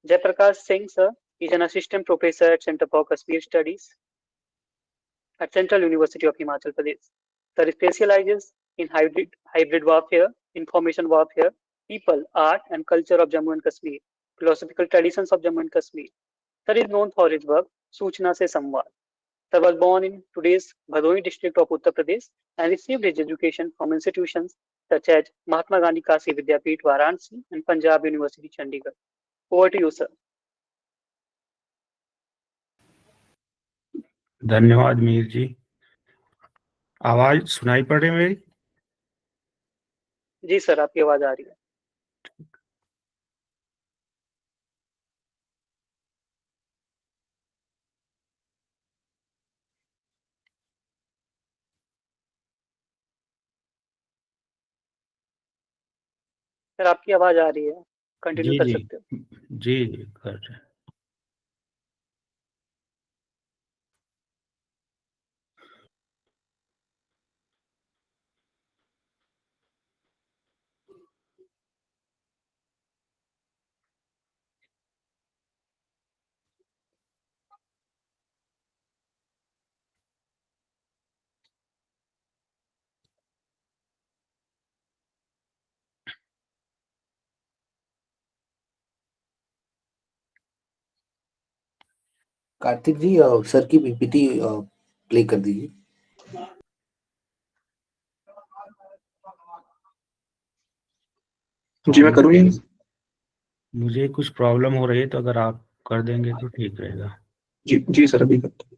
Jayaprakash Singh, sir, is an assistant professor at Center for Kashmir Studies at Central University of Himachal Pradesh. Sir specializes in hybrid warfare, information warfare, people, art, and culture of Jammu and Kashmir, philosophical traditions of Jammu and Kashmir. Sir is known for his work, Suchna Se Samvad. Sir was born in today's Bhadoi district of Uttar Pradesh and received his education from institutions such as Mahatma Gandhi Kashi Vidyapeeth Varanasi and Punjab University Chandigarh. Over to you, sir. धन्यवाद मीर जी। आवाज सुनाई पड़ रही मेरी? जी sir, आपकी आवाज आ रही है। सर आपकी आवाज आ रही है, कंटिन्यू जी कर जी सकते हो। जी कर रहे हैं। कार्तिक जी सर की पीपीटी प्ले कर दीजिए। जी मैं करूँगी। मुझे कुछ प्रॉब्लम हो रही है, तो अगर आप कर देंगे तो ठीक रहेगा। जी जी सर, अभी करता हूँ।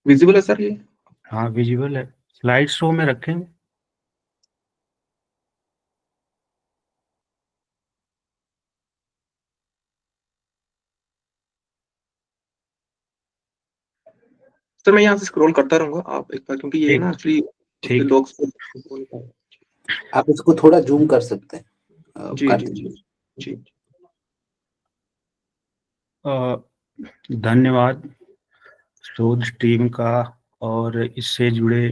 विजिबल है सर ये? हाँ विजिबल है। स्लाइड शो में रखेंगे। सर मैं यहाँ से स्क्रॉल करता रहूंगा, आप एक बार, क्योंकि ये ना एक्चुअली डॉक्स आप इसको थोड़ा जूम कर सकते हैं। जी जी जी जी। धन्यवाद शोध टीम का और इससे जुड़े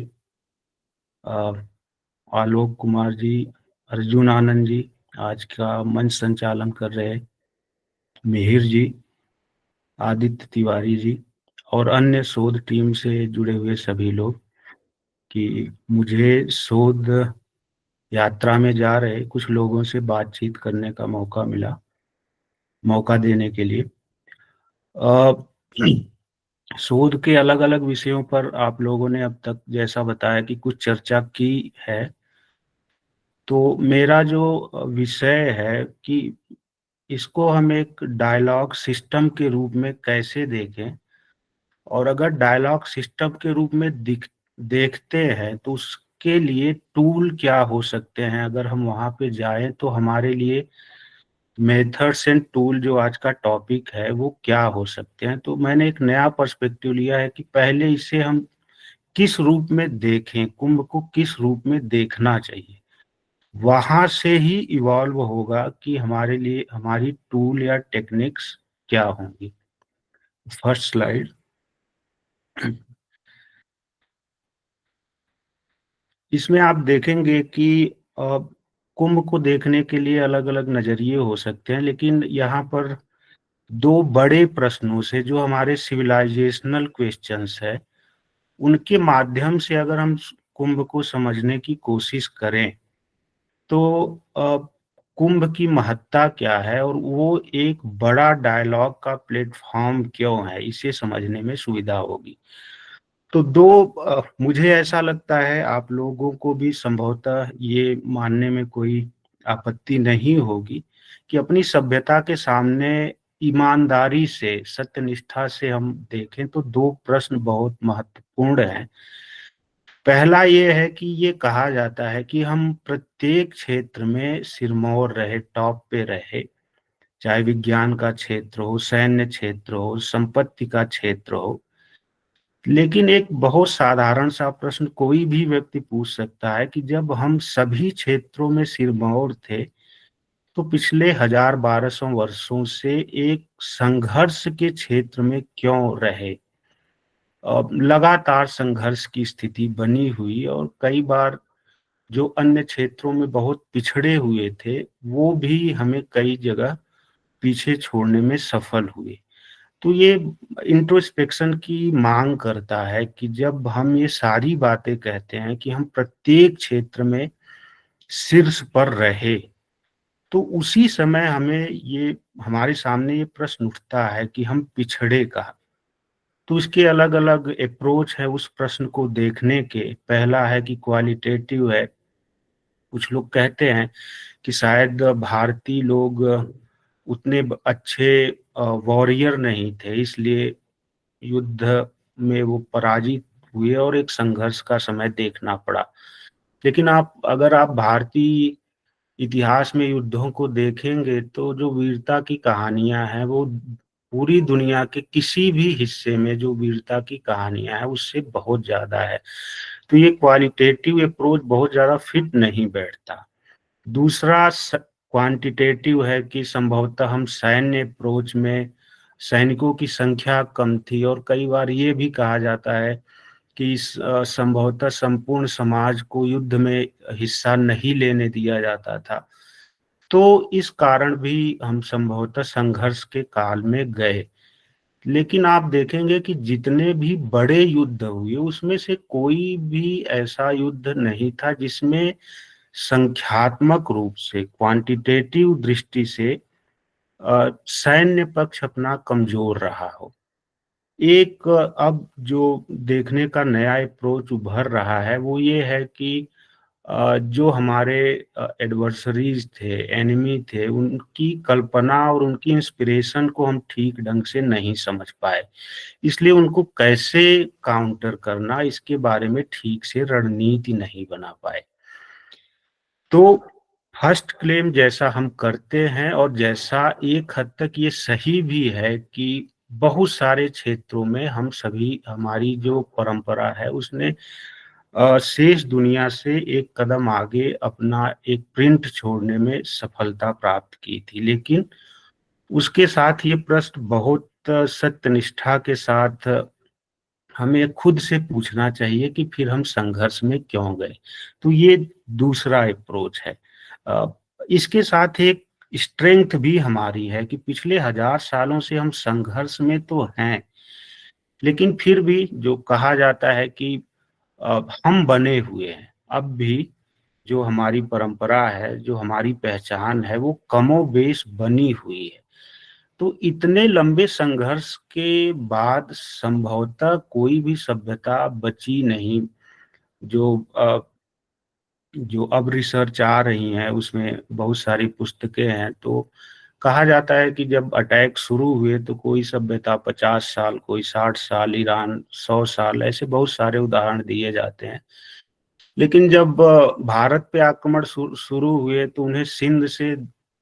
आलोक कुमार जी, अर्जुन आनंद जी, आज का मंच संचालन कर रहे मिहिर जी, आदित्य तिवारी जी और अन्य शोध टीम से जुड़े हुए सभी लोग, कि मुझे शोध यात्रा में जा रहे कुछ लोगों से बातचीत करने का मौका देने के लिए। शोध के अलग अलग विषयों पर आप लोगों ने अब तक जैसा बताया कि कुछ चर्चा की है, तो मेरा जो विषय है कि इसको हम एक डायलॉग सिस्टम के रूप में कैसे देखें, और अगर डायलॉग सिस्टम के रूप में देखते हैं तो उसके लिए टूल क्या हो सकते हैं। अगर हम वहाँ पे जाएं तो हमारे लिए मेथड्स एंड टूल, जो आज का टॉपिक है, वो क्या हो सकते हैं। तो मैंने एक नया पर्सपेक्टिव लिया है कि पहले इसे हम किस रूप में देखें, कुंभ को किस रूप में देखना चाहिए, वहां से ही इवॉल्व होगा कि हमारे लिए हमारी टूल या टेक्निक्स क्या होंगी। First slide. इसमें आप देखेंगे कि कुंभ को देखने के लिए अलग अलग नजरिए हो सकते हैं, लेकिन यहाँ पर दो बड़े प्रश्नों से, जो हमारे सिविलाइजेशनल क्वेश्चंस है, उनके माध्यम से अगर हम कुंभ को समझने की कोशिश करें तो कुंभ की महत्ता क्या है और वो एक बड़ा डायलॉग का प्लेटफॉर्म क्यों है, इसे समझने में सुविधा होगी। तो मुझे ऐसा लगता है आप लोगों को भी संभवतः ये मानने में कोई आपत्ति नहीं होगी कि अपनी सभ्यता के सामने ईमानदारी से, सत्यनिष्ठा से हम देखें तो दो प्रश्न बहुत महत्वपूर्ण हैं। पहला ये है कि ये कहा जाता है कि हम प्रत्येक क्षेत्र में सिरमौर रहे, टॉप पे रहे, चाहे विज्ञान का क्षेत्र हो, सैन्य क्षेत्र हो, संपत्ति का क्षेत्र हो। लेकिन एक बहुत साधारण सा प्रश्न कोई भी व्यक्ति पूछ सकता है कि जब हम सभी क्षेत्रों में सिरमौर थे, तो पिछले 1000-1200 वर्षों से एक संघर्ष के क्षेत्र में क्यों रहे? लगातार संघर्ष की स्थिति बनी हुई और कई बार जो अन्य क्षेत्रों में बहुत पिछड़े हुए थे, वो भी हमें कई जगह पीछे छोड़ने में सफल हुए। तो ये इंट्रोस्पेक्शन की मांग करता है कि जब हम ये सारी बातें कहते हैं कि हम प्रत्येक क्षेत्र में शीर्ष पर रहे, तो उसी समय हमारे सामने ये प्रश्न उठता है कि हम पिछड़े कहाँ। तो इसके अलग अलग अप्रोच है उस प्रश्न को देखने के। पहला है कि क्वालिटेटिव है। कुछ लोग कहते हैं कि शायद भारतीय लोग उतने अच्छे वॉरियर नहीं थे, इसलिए युद्ध में वो पराजित हुए और एक संघर्ष का समय देखना पड़ा। लेकिन अगर आप भारतीय इतिहास में युद्धों को देखेंगे तो जो वीरता की कहानियां हैं वो पूरी दुनिया के किसी भी हिस्से में जो वीरता की कहानियां हैं उससे बहुत ज्यादा है। तो ये क्वालिटेटिव अप्रोच बहुत ज्यादा फिट नहीं बैठता। दूसरा क्वांटिटेटिव है कि संभवतः हम सैन्य अप्रोच में सैनिकों की संख्या कम थी और कई बार ये भी कहा जाता है कि संभवतः संपूर्ण समाज को युद्ध में हिस्सा नहीं लेने दिया जाता था। तो इस कारण भी हम संभवतः संघर्ष के काल में गए। लेकिन आप देखेंगे कि जितने भी बड़े युद्ध हुए उसमें से कोई भी ऐसा युद्ध नहीं था जिसमें संख्यात्मक रूप से, क्वांटिटेटिव दृष्टि से सैन्य पक्ष अपना कमजोर रहा हो। एक अब जो देखने का नया अप्रोच उभर रहा है वो ये है कि जो हमारे एडवर्सरीज थे, एनिमी थे, उनकी कल्पना और उनकी इंस्पिरेशन को हम ठीक ढंग से नहीं समझ पाए, इसलिए उनको कैसे काउंटर करना इसके बारे में ठीक से रणनीति नहीं बना पाए। तो फर्स्ट क्लेम जैसा हम करते हैं और जैसा एक हद तक ये सही भी है कि बहुत सारे क्षेत्रों में हमारी जो परंपरा है उसने शेष दुनिया से एक कदम आगे अपना एक प्रिंट छोड़ने में सफलता प्राप्त की थी। लेकिन उसके साथ ये प्रश्न बहुत सत्यनिष्ठा के साथ हमें खुद से पूछना चाहिए कि फिर हम संघर्ष में क्यों गए। तो ये दूसरा अप्रोच है। इसके साथ एक स्ट्रेंथ भी हमारी है कि पिछले 1000 सालों से हम संघर्ष में तो हैं, लेकिन फिर भी जो कहा जाता है कि हम बने हुए हैं। अब भी जो हमारी परंपरा है, जो हमारी पहचान है, वो कमोबेश बनी हुई है। तो इतने लंबे संघर्ष के बाद संभवतः कोई भी सभ्यता बची नहीं। जो अब रिसर्च आ रही हैं उसमें बहुत सारी पुस्तकें हैं, तो कहा जाता है कि जब अटैक शुरू हुए तो कोई सभ्यता 50 साल, कोई 60 साल, ईरान 100 साल, ऐसे बहुत सारे उदाहरण दिए जाते हैं। लेकिन जब भारत पे आक्रमण शुरू हुए तो उन्हें सिंध से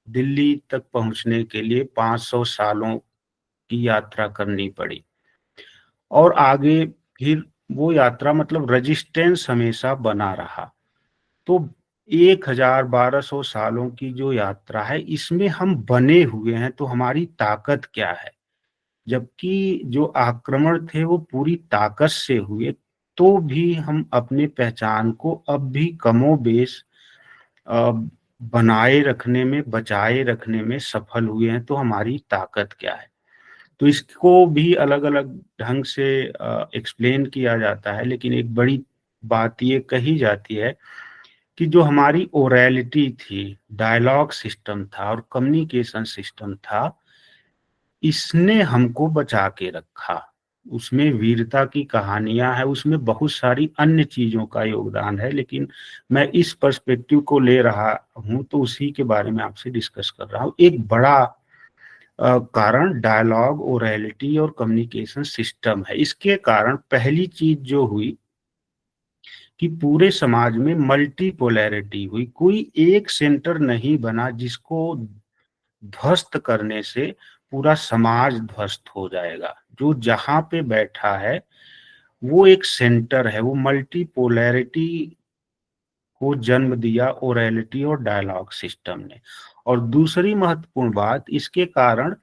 दिल्ली तक पहुंचने के लिए 500 सालों की यात्रा करनी पड़ी और आगे फिर वो यात्रा, मतलब रेजिस्टेंस हमेशा बना रहा। तो 1000-1200 सालों की जो यात्रा है इसमें हम बने हुए हैं, तो हमारी ताकत क्या है? जबकि जो आक्रमण थे वो पूरी ताकत से हुए, तो भी हम अपनी पहचान को अब भी कमोबेश बनाए रखने में, बचाए रखने में सफल हुए हैं। तो हमारी ताकत क्या है? तो इसको भी अलग अलग ढंग से एक्सप्लेन किया जाता है, लेकिन एक बड़ी बात ये कही जाती है कि जो हमारी ओरैलिटी थी, डायलॉग सिस्टम था और कम्युनिकेशन सिस्टम था, इसने हमको बचा के रखा। उसमें वीरता की कहानियां है, उसमें बहुत सारी अन्य चीजों का योगदान है, लेकिन मैं इस पर्सपेक्टिव को ले रहा हूं तो उसी के बारे में आपसे डिस्कस कर रहा हूं। एक बड़ा कारण डायलॉग, ओरैलिटी और कम्युनिकेशन सिस्टम है। इसके कारण पहली चीज जो हुई कि पूरे समाज में मल्टीपोलैरिटी हुई। कोई एक सेंटर नहीं बना जिसको ध्वस्त करने से पूरा समाज ध्वस्त हो जाएगा। जो जहां पे बैठा है वो एक सेंटर है। वो मल्टीपोलैरिटी को जन्म दिया ओरैलिटी और डायलॉग सिस्टम ने। और दूसरी महत्वपूर्ण बात, इसके कारण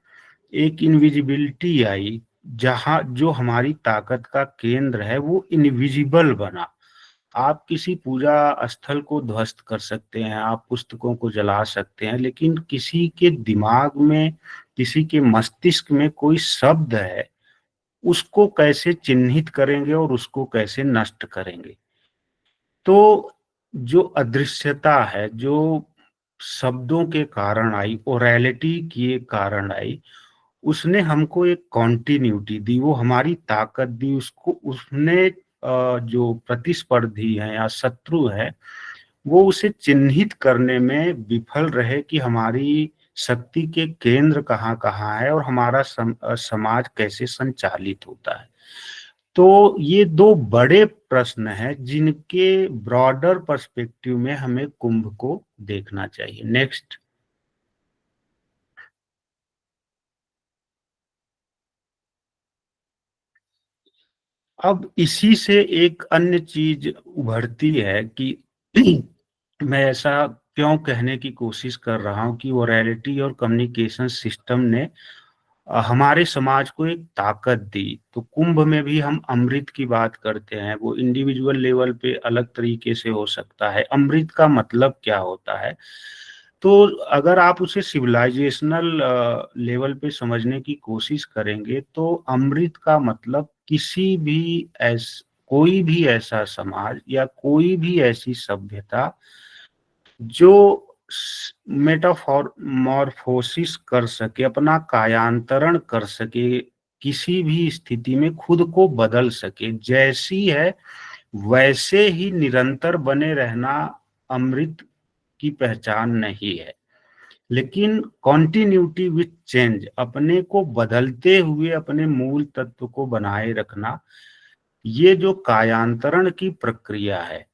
एक इनविजिबिलिटी आई। जहां जो हमारी ताकत का केंद्र है वो इनविजिबल बना। आप किसी पूजा स्थल को ध्वस्त कर सकते हैं, आप पुस्तकों को जला सकते हैं, लेकिन किसी के दिमाग में, किसी के मस्तिष्क में कोई शब्द है, उसको कैसे चिन्हित करेंगे और उसको कैसे नष्ट करेंगे। तो जो अदृश्यता है, जो शब्दों के कारण आई, ओरैलिटी के कारण आई, उसने हमको एक कॉन्टिन्यूटी दी, वो हमारी ताकत दी। उसको उसने जो प्रतिस्पर्धी है या शत्रु है वो उसे चिन्हित करने में विफल रहे कि हमारी शक्ति के केंद्र कहाँ कहाँ है और हमारा समाज कैसे संचालित होता है। तो ये दो बड़े प्रश्न हैं जिनके ब्रॉडर पर्सपेक्टिव में हमें कुंभ को देखना चाहिए। नेक्स्ट। अब इसी से एक अन्य चीज उभरती है कि मैं ऐसा क्यों कहने की कोशिश कर रहा हूं कि ओरैलिटी और कम्युनिकेशन सिस्टम ने हमारे समाज को एक ताकत दी। तो कुंभ में भी हम अमृत की बात करते हैं, वो इंडिविजुअल लेवल पे अलग तरीके से हो सकता है। अमृत का मतलब क्या होता है, तो अगर आप उसे सिविलाइजेशनल लेवल पे समझने की कोशिश करेंगे तो अमृत का मतलब किसी भी कोई भी ऐसा समाज या कोई भी ऐसी सभ्यता जो मेटामॉर्फोसिस कर सके, अपना कायांतरण कर सके, किसी भी स्थिति में खुद को बदल सके, जैसी है वैसे ही निरंतर बने रहना अमृत की पहचान नहीं है। लेकिन कॉन्टिन्यूटी विथ चेंज, अपने को बदलते हुए अपने मूल तत्व को बनाए रखना, ये जो कायांतरण की प्रक्रिया है,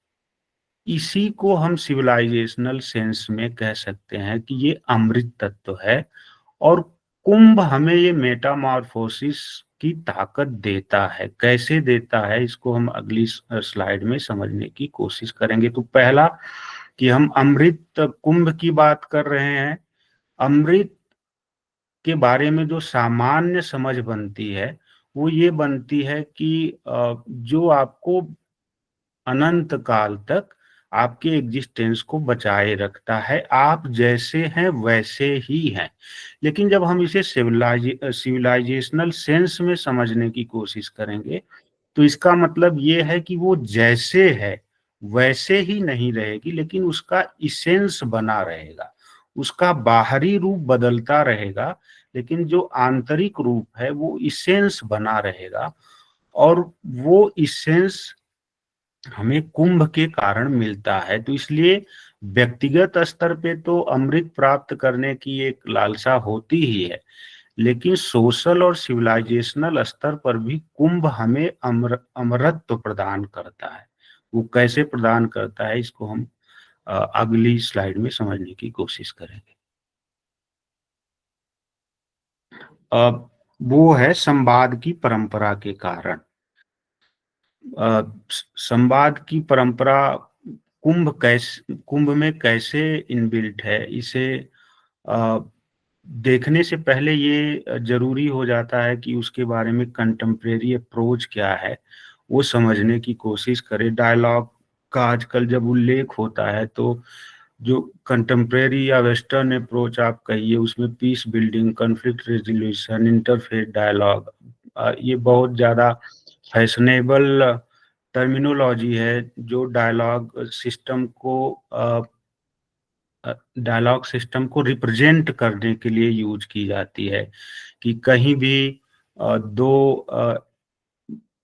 इसी को हम सिविलाइजेशनल सेंस में कह सकते हैं कि ये अमृत तत्व है। और कुंभ हमें ये मेटामॉर्फोसिस की ताकत देता है। कैसे देता है, इसको हम अगली स्लाइड में समझने की कोशिश करेंगे। तो पहला कि हम अमृत कुंभ की बात कर रहे हैं। अमृत के बारे में जो सामान्य समझ बनती है वो ये बनती है कि जो आपको अनंत काल तक आपके एग्जिस्टेंस को बचाए रखता है, आप जैसे हैं वैसे ही हैं। लेकिन जब हम इसे सिविलाइजेशनल सेंस में समझने की कोशिश करेंगे तो इसका मतलब ये है कि वो जैसे है वैसे ही नहीं रहेगी, लेकिन उसका इसेंस बना रहेगा, उसका बाहरी रूप बदलता रहेगा, लेकिन जो आंतरिक रूप है वो इसेंस बना रहेगा। और वो इसेंस हमें कुंभ के कारण मिलता है। तो इसलिए व्यक्तिगत स्तर पे तो अमृत प्राप्त करने की एक लालसा होती ही है, लेकिन सोशल और सिविलाइजेशनल स्तर पर भी कुंभ हमें अमरत्व प्रदान करता है। वो कैसे प्रदान करता है इसको हम अगली स्लाइड में समझने की कोशिश करेंगे। वो है संवाद की परंपरा के कारण। संवाद की परंपरा कुंभ में कैसे इनबिल्ट है, इसे देखने से पहले ये जरूरी हो जाता है कि उसके बारे में कंटेम्प्रेरी अप्रोच क्या है वो समझने की कोशिश करें। डायलॉग का आजकल जब उल्लेख होता है तो जो कंटेम्प्रेरी या वेस्टर्न अप्रोच आप कहिए, उसमें peace building, conflict resolution, interfaith dialogue, ये बहुत ज़्यादा फैशनेबल टर्मिनोलॉजी है जो डायलॉग सिस्टम को रिप्रेजेंट करने के लिए यूज की जाती है। कि कहीं भी दो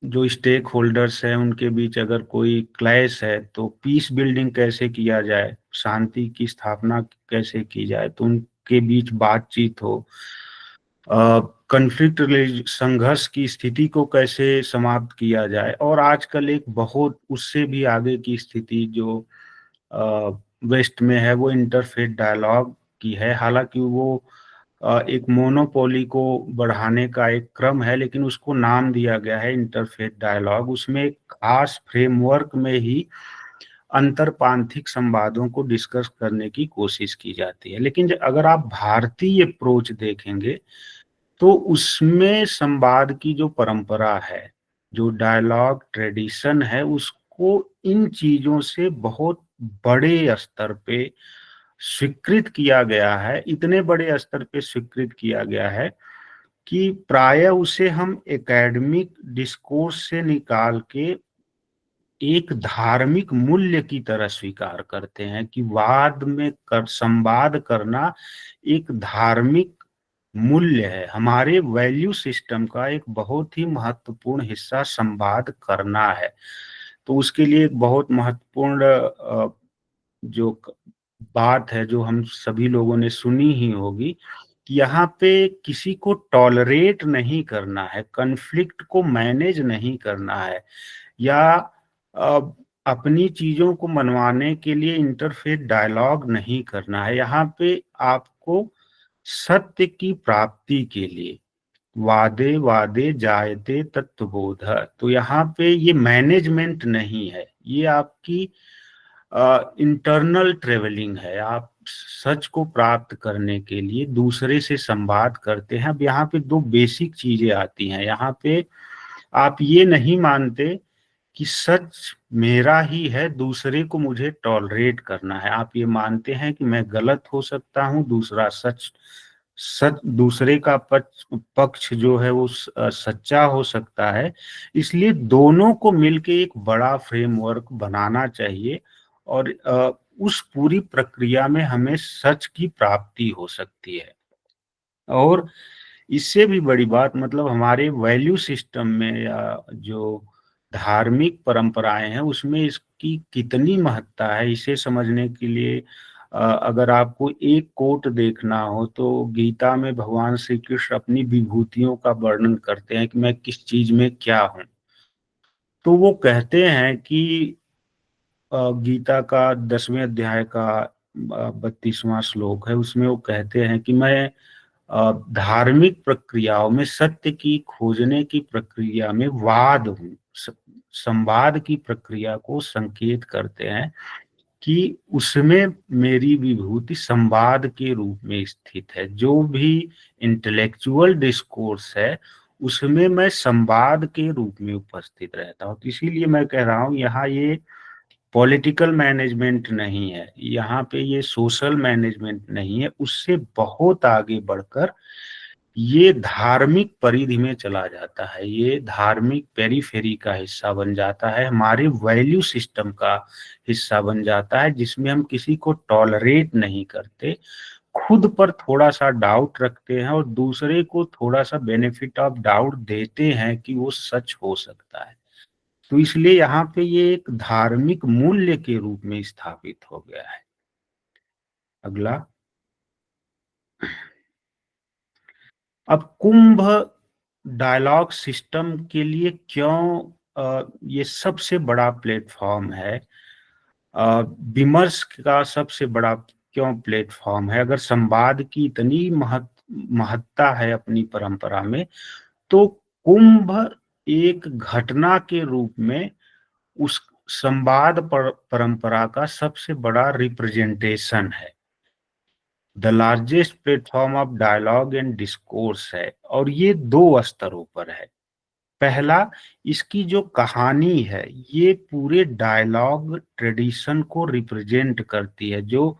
जो स्टेक होल्डर्स हैं उनके बीच अगर कोई क्लैश है तो पीस बिल्डिंग कैसे किया जाए, शांति की स्थापना कैसे की जाए, तो उनके बीच बातचीत हो, कन्फ्लिक्ट संघर्ष की स्थिति को कैसे समाप्त किया जाए। और आजकल एक बहुत उससे भी आगे की स्थिति जो वेस्ट में है वो इंटरफेथ डायलॉग की है। हालांकि वो एक मोनोपोली को बढ़ाने का एक क्रम है, लेकिन उसको नाम दिया गया है इंटरफेथ डायलॉग। उसमें एक खास फ्रेमवर्क में ही अंतरपांथिक संवादों को डिस्कस करने की कोशिश की जाती है। लेकिन अगर आप भारतीय अप्रोच देखेंगे तो उसमें संवाद की जो परंपरा है, जो डायलॉग ट्रेडिशन है, उसको इन चीजों से बहुत बड़े स्तर पे स्वीकृत किया गया है। इतने बड़े स्तर पे स्वीकृत किया गया है कि प्राय उसे हम एकेडमिक डिस्कोर्स से निकाल के एक धार्मिक मूल्य की तरह स्वीकार करते हैं कि वाद में संवाद करना एक धार्मिक मूल्य है। हमारे वैल्यू सिस्टम का एक बहुत ही महत्वपूर्ण हिस्सा संवाद करना है। तो उसके लिए एक बहुत महत्वपूर्ण जो बात है जो हम सभी लोगों ने सुनी ही होगी कि यहाँ पे किसी को टॉलरेट नहीं करना है, कन्फ्लिक्ट को मैनेज नहीं करना है, या अपनी चीजों को मनवाने के लिए इंटरफेथ डायलॉग नहीं करना है। यहाँ पे आपको सत्य की प्राप्ति के लिए वादे वादे जायते तत्वबोध, तो यहाँ पे ये मैनेजमेंट नहीं है, ये आपकी इंटरनल ट्रेवलिंग है। आप सच को प्राप्त करने के लिए दूसरे से संवाद करते हैं। अब यहाँ पे दो बेसिक चीजें आती हैं। यहाँ पे आप ये नहीं मानते कि सच मेरा ही है, दूसरे को मुझे टॉलरेट करना है। आप ये मानते हैं कि मैं गलत हो सकता हूँ, दूसरा सच दूसरे का पक्ष जो है वो सच्चा हो सकता है। इसलिए दोनों को मिलके एक बड़ा फ्रेमवर्क बनाना चाहिए और उस पूरी प्रक्रिया में हमें सच की प्राप्ति हो सकती है। और इससे भी बड़ी बात, मतलब हमारे वैल्यू सिस्टम में या जो धार्मिक परंपराएं हैं उसमें इसकी कितनी महत्ता है, इसे समझने के लिए अगर आपको एक कोट देखना हो तो गीता में भगवान श्री कृष्ण अपनी विभूतियों का वर्णन करते हैं कि मैं किस चीज में क्या हूं। तो वो कहते हैं कि गीता का 10वें अध्याय का 32वां श्लोक है, उसमें वो कहते हैं कि मैं धार्मिक प्रक्रियाओं में सत्य की खोजने की प्रक्रिया में वाद हूँ। संवाद की प्रक्रिया को संकेत करते हैं कि उसमें मेरी विभूति संवाद के रूप में स्थित है। जो भी इंटेलेक्चुअल डिस्कोर्स है उसमें मैं संवाद के रूप में उपस्थित रहता हूँ। तो इसीलिए मैं कह रहा हूँ यहाँ ये पॉलिटिकल मैनेजमेंट नहीं है, यहाँ पे ये सोशल मैनेजमेंट नहीं है, उससे बहुत आगे बढ़कर ये धार्मिक परिधि में चला जाता है, ये धार्मिक पेरीफेरी का हिस्सा बन जाता है, हमारे वैल्यू सिस्टम का हिस्सा बन जाता है, जिसमें हम किसी को टॉलरेट नहीं करते, खुद पर थोड़ा सा डाउट रखते हैं और दूसरे को थोड़ा सा बेनिफिट ऑफ डाउट देते हैं कि वो सच हो सकता है। तो इसलिए यहाँ पे ये एक धार्मिक मूल्य के रूप में स्थापित हो गया है। अगला, अब कुंभ डायलॉग सिस्टम के लिए क्यों ये सबसे बड़ा प्लेटफॉर्म है, विमर्श का सबसे बड़ा क्यों प्लेटफॉर्म है। अगर संवाद की इतनी महत्ता है अपनी परंपरा में, तो कुंभ एक घटना के रूप में उस संवाद परंपरा का सबसे बड़ा रिप्रेजेंटेशन है, the largest platform of dialogue and discourse है। और ये दो स्तरों पर है। पहला, इसकी जो कहानी है ये पूरे डायलॉग ट्रेडिशन को रिप्रेजेंट करती है। जो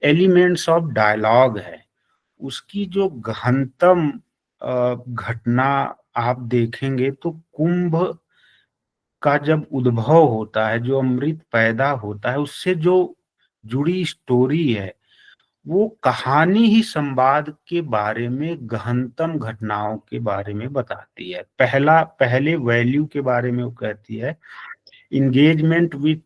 एलिमेंट्स ऑफ डायलॉग है उसकी जो गहनतम घटना आप देखेंगे तो कुंभ का जब उद्भव होता है, जो अमृत पैदा होता है, उससे जो जुड़ी स्टोरी है वो कहानी ही संवाद के बारे में, गहनतम घटनाओं के बारे में बताती है। पहले वैल्यू के बारे में वो कहती है, engagement with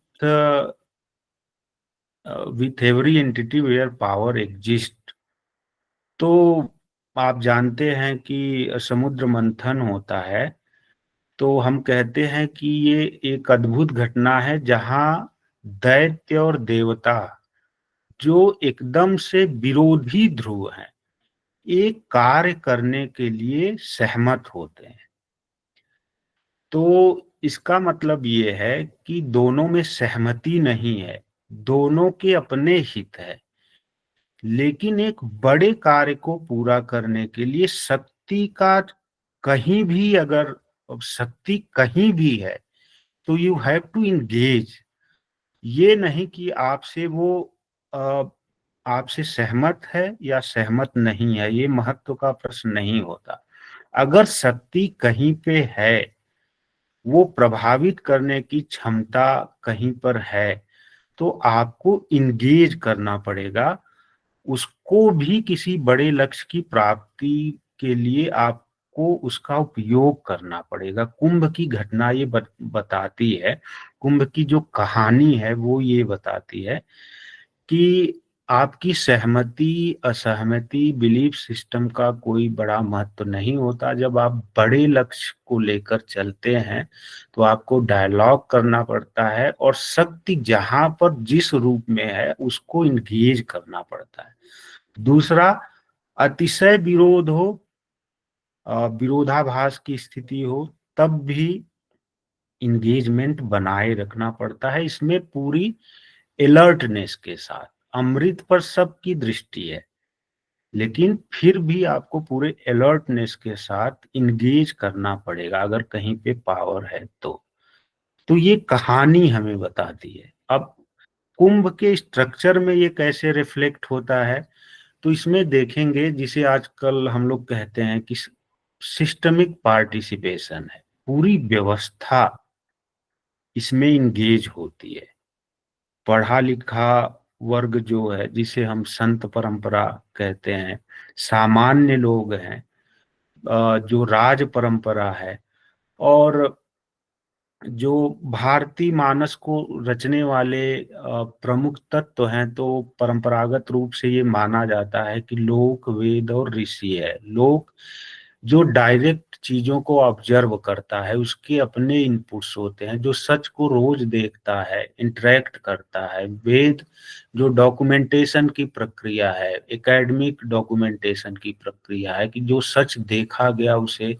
every entity where power exists। तो आप जानते हैं कि समुद्र मंथन होता है, तो हम कहते हैं कि ये एक अद्भुत घटना है जहां दैत्य और देवता, जो एकदम से विरोधी ध्रुव हैं, एक कार्य करने के लिए सहमत होते हैं। तो इसका मतलब ये है कि दोनों में सहमति नहीं है, दोनों के अपने हित है, लेकिन एक बड़े कार्य को पूरा करने के लिए शक्ति का कहीं भी, अगर शक्ति कहीं भी है तो यू हैव टू इंगेज। ये नहीं कि आपसे वो आपसे सहमत है या सहमत नहीं है, ये महत्व का प्रश्न नहीं होता। अगर शक्ति कहीं पे है, वो प्रभावित करने की क्षमता कहीं पर है, तो आपको इंगेज करना पड़ेगा, उसको भी किसी बड़े लक्ष्य की प्राप्ति के लिए आपको उसका उपयोग करना पड़ेगा। कुंभ की घटना ये बताती है, कुंभ की जो कहानी है वो ये बताती है कि आपकी सहमति असहमति बिलीफ सिस्टम का कोई बड़ा महत्व नहीं होता। जब आप बड़े लक्ष्य को लेकर चलते हैं तो आपको डायलॉग करना पड़ता है, और शक्ति जहां पर जिस रूप में है उसको इंगेज करना पड़ता है। दूसरा, अतिशय विरोध हो, विरोधाभास की स्थिति हो, तब भी इंगेजमेंट बनाए रखना पड़ता है, इसमें पूरी अलर्टनेस के साथ। अमृत पर सबकी दृष्टि है, लेकिन फिर भी आपको पूरे अलर्टनेस के साथ इंगेज करना पड़ेगा अगर कहीं पे पावर है तो ये कहानी हमें बताती है। अब कुंभ के स्ट्रक्चर में ये कैसे रिफ्लेक्ट होता है, तो इसमें देखेंगे, जिसे आजकल हम लोग कहते हैं कि सिस्टमिक पार्टिसिपेशन है, पूरी व्यवस्था इसमें इंगेज होती है। पढ़ा लिखा वर्ग जो है, जिसे हम संत परंपरा कहते हैं, सामान्य लोग हैं, जो राज परंपरा है, और जो भारतीय मानस को रचने वाले प्रमुख तत्व हैं, तो परंपरागत रूप से ये माना जाता है कि लोक, वेद और ऋषि है। लोक जो डायरेक्ट चीजों को ऑब्जर्व करता है, उसके अपने इनपुट्स होते हैं, जो सच को रोज देखता है, इंटरेक्ट करता है। वेद जो डॉक्यूमेंटेशन की प्रक्रिया है, एकेडमिक डॉक्यूमेंटेशन की प्रक्रिया है, कि जो सच देखा गया उसे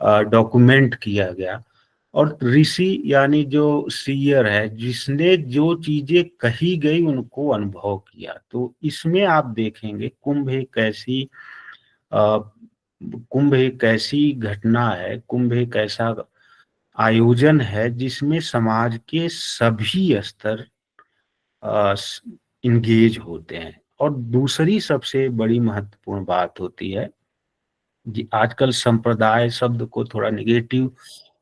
डॉक्यूमेंट किया गया। और ऋषि यानी जो सीयर है, जिसने जो चीजें कही गई उनको अनुभव किया। तो इसमें आप देखेंगे अ, कुंभ एक ऐसी घटना है, कुंभ एक ऐसा आयोजन है जिसमें समाज के सभी स्तर इंगेज होते हैं। और दूसरी सबसे बड़ी महत्वपूर्ण बात होती है, जी आजकल संप्रदाय शब्द को थोड़ा निगेटिव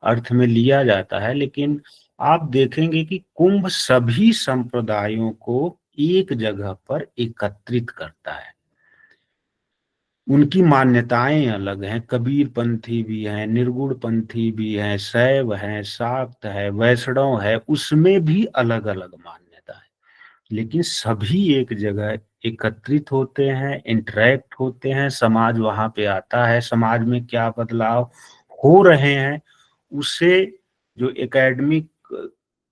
अर्थ में लिया जाता है, लेकिन आप देखेंगे कि कुंभ सभी संप्रदायों को एक जगह पर एकत्रित करता है। उनकी मान्यताएं अलग हैं, कबीर पंथी भी हैं, निर्गुण पंथी भी हैं, शैव हैं, शाक्त है, वैष्णव है, उसमें भी अलग अलग मान्यता है, लेकिन सभी एक जगह एकत्रित होते हैं, इंटरेक्ट होते हैं। समाज वहां पे आता है, समाज में क्या बदलाव हो रहे हैं उसे जो एकेडमिक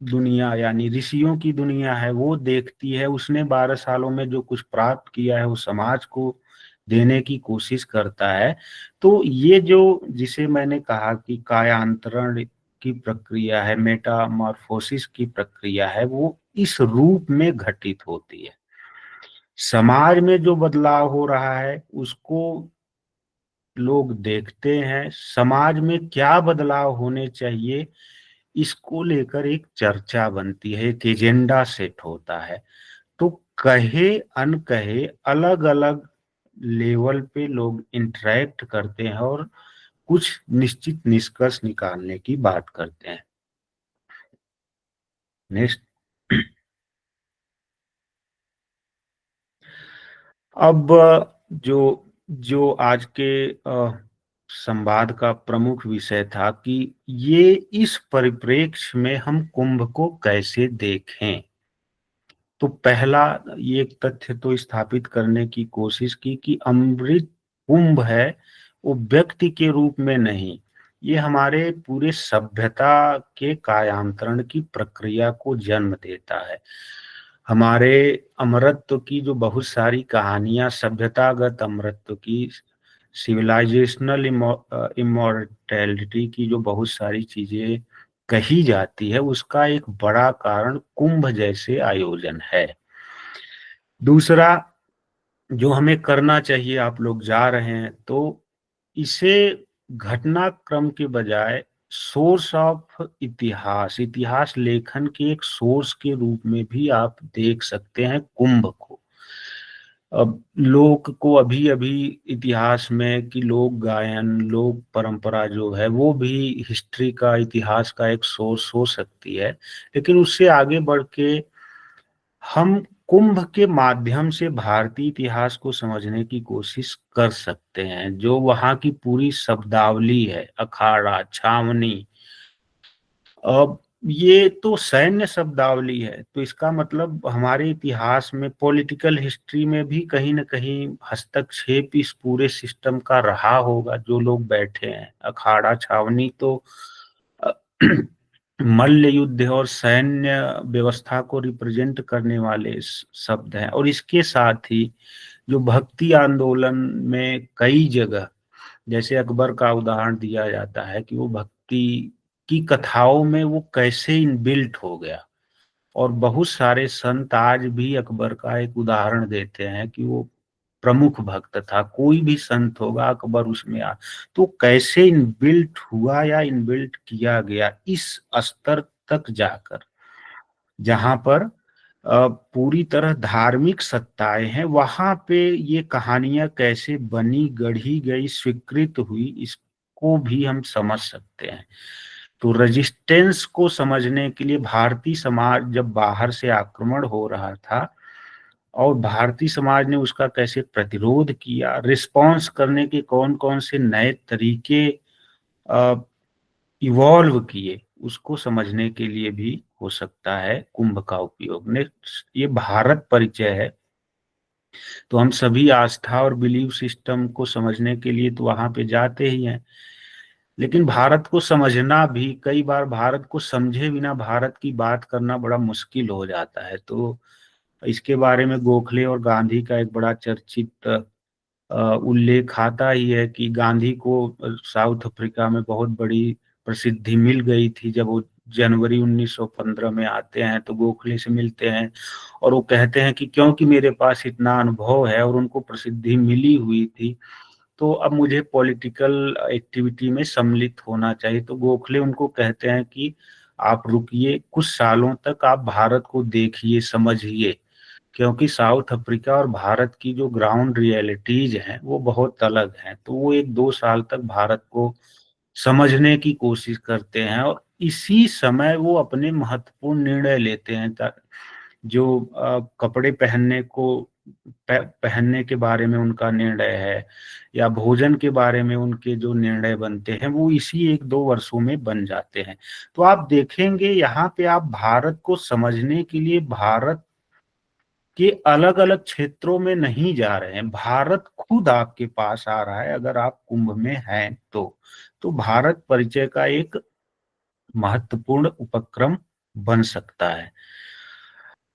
दुनिया यानी ऋषियों की दुनिया है वो देखती है। उसने 12 सालों में जो कुछ प्राप्त किया है वो समाज को देने की कोशिश करता है। तो ये जो, जिसे मैंने कहा कि कायांतरण की प्रक्रिया है, मेटामॉर्फोसिस की प्रक्रिया है, वो इस रूप में घटित होती है। समाज में जो बदलाव हो रहा है उसको लोग देखते हैं, समाज में क्या बदलाव होने चाहिए इसको लेकर एक चर्चा बनती है, एक एजेंडा सेट होता है। तो कहे अनकहे अलग अलग लेवल पे लोग इंटरेक्ट करते हैं और कुछ निश्चित निष्कर्ष निकालने की बात करते हैं। नेक्स्ट। अब जो जो आज के संवाद का प्रमुख विषय था कि ये इस परिप्रेक्ष्य में हम कुंभ को कैसे देखें। तो पहला ये एक तथ्य तो स्थापित करने की कोशिश की कि अमृत कुंभ है वो व्यक्ति के रूप में नहीं, ये हमारे पूरे सभ्यता के कायांतरण की प्रक्रिया को जन्म देता है। हमारे अमरत्व की जो बहुत सारी कहानियां, सभ्यतागत अमरत्व की, सिविलाइजेशनल इमॉर्टैलिटी की जो बहुत सारी चीजें कही जाती है, उसका एक बड़ा कारण कुंभ जैसे आयोजन है। दूसरा जो हमें करना चाहिए, आप लोग जा रहे हैं तो इसे घटनाक्रम के बजाय सोर्स ऑफ इतिहास, इतिहास लेखन के एक सोर्स के रूप में भी आप देख सकते हैं कुंभ को। अब लोक को अभी अभी इतिहास में कि लोक गायन, लोक परंपरा जो है वो भी हिस्ट्री का, इतिहास का एक सोर्स हो सकती है, लेकिन उससे आगे बढ़ के हम कुंभ के माध्यम से भारतीय इतिहास को समझने की कोशिश कर सकते हैं। जो वहां की पूरी शब्दावली है, अखाड़ा, छावनी, अब ये तो सैन्य शब्दावली है, तो इसका मतलब हमारे इतिहास में, पॉलिटिकल हिस्ट्री में भी कहीं ना कहीं हस्तक्षेप इस पूरे सिस्टम का रहा होगा। जो लोग बैठे हैं, अखाड़ा, छावनी तो अ, मल्ल युद्ध और सैन्य व्यवस्था को रिप्रेजेंट करने वाले शब्द हैं। और इसके साथ ही जो भक्ति आंदोलन में कई जगह, जैसे अकबर का उदाहरण दिया जाता है कि वो भक्ति की कथाओं में वो कैसे इनबिल्ट हो गया, और बहुत सारे संत आज भी अकबर का एक उदाहरण देते हैं कि वो प्रमुख भक्त था। कोई भी संत होगा, अकबर उसमें तो कैसे इनबिल्ट हुआ या इनबिल्ट किया गया इस स्तर तक जाकर, जहां पर पूरी तरह धार्मिक सत्ताएं हैं, वहां पे ये कहानियां कैसे बनी, गढ़ी गई, स्वीकृत हुई, इसको भी हम समझ सकते हैं। तो रेजिस्टेंस को समझने के लिए भारतीय समाज जब बाहर से आक्रमण हो रहा था और भारतीय समाज ने उसका कैसे प्रतिरोध किया, रिस्पॉन्स करने के कौन कौन से नए तरीके इवॉल्व किए, उसको समझने के लिए भी हो सकता है कुंभ का उपयोग। नेक्स्ट, ये भारत परिचय है, तो हम सभी आस्था और बिलीव सिस्टम को समझने के लिए तो वहां पे जाते ही हैं, लेकिन भारत को समझना भी, कई बार भारत को समझे बिना भारत की बात करना बड़ा मुश्किल हो जाता है। तो इसके बारे में गोखले और गांधी का एक बड़ा चर्चित उल्लेख आता ही है कि गांधी को साउथ अफ्रीका में बहुत बड़ी प्रसिद्धि मिल गई थी। जब वो जनवरी 1915 में आते हैं तो गोखले से मिलते हैं और वो कहते हैं कि क्योंकि मेरे पास इतना अनुभव है और उनको प्रसिद्धि मिली हुई थी, तो अब मुझे पॉलिटिकल एक्टिविटी में सम्मिलित होना चाहिए। तो गोखले उनको कहते हैं कि आप रुकिए, कुछ सालों तक आप भारत को देखिए, समझिए, क्योंकि साउथ अफ्रीका और भारत की जो ग्राउंड रियलिटीज हैं वो बहुत अलग हैं। तो वो 1-2 साल तक भारत को समझने की कोशिश करते हैं और इसी समय वो अपने महत्वपूर्ण निर्णय लेते हैं। जो कपड़े पहनने के बारे में उनका निर्णय है या भोजन के बारे में उनके जो निर्णय बनते हैं, वो इसी 1-2 वर्षों में बन जाते हैं। तो आप देखेंगे यहाँ पे आप भारत को समझने के लिए भारत के अलग अलग क्षेत्रों में नहीं जा रहे हैं, भारत खुद आपके पास आ रहा है अगर आप कुंभ में हैं तो भारत परिचय का एक महत्वपूर्ण उपक्रम बन सकता है।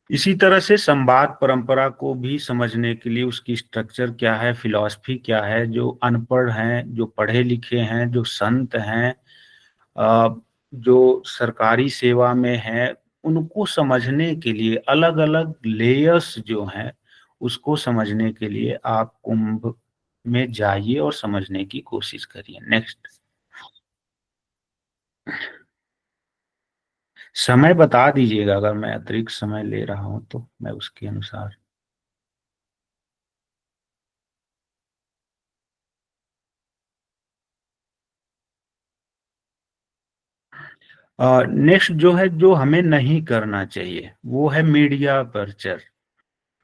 इसी तरह से संवाद परंपरा को भी समझने के लिए उसकी स्ट्रक्चर क्या है, फिलॉसफी क्या है, जो अनपढ़ हैं, जो पढ़े लिखे हैं, जो संत हैं, जो सरकारी सेवा में हैं, उनको समझने के लिए अलग अलग लेयर्स जो हैं उसको समझने के लिए आप कुंभ में जाइए और समझने की कोशिश करिए। नेक्स्ट, समय बता दीजिएगा अगर मैं अतिरिक्त समय ले रहा हूं तो मैं उसके अनुसार। नेक्स्ट जो है, जो हमें नहीं करना चाहिए, वो है मीडिया अपर्चर।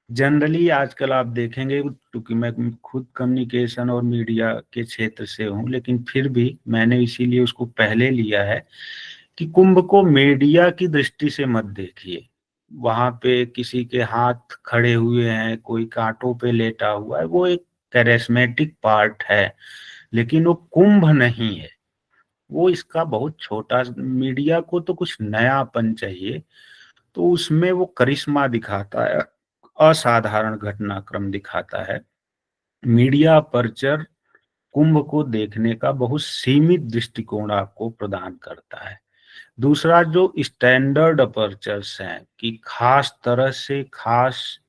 जनरली आजकल आप देखेंगे, क्योंकि मैं खुद कम्युनिकेशन और मीडिया के क्षेत्र से हूँ, लेकिन फिर भी मैंने इसीलिए उसको पहले लिया है कि कुंभ को मीडिया की दृष्टि से मत देखिए। वहां पे किसी के हाथ खड़े हुए हैं, कोई कांटों पे लेटा हुआ है, वो एक कैरिस्मेटिक पार्ट है, लेकिन वो कुंभ नहीं है। वो इसका बहुत छोटा, मीडिया को तो कुछ नयापन चाहिए, तो उसमें वो करिश्मा दिखाता है, असाधारण घटनाक्रम दिखाता है। मीडिया अपर्चर कुंभ को देखने का बहुत सीमित दृष्टिकोण आपको प्रदान करता है। दूसरा, जो स्टैंडर्ड अपर्चर्स हैं कि खास तरह से, खास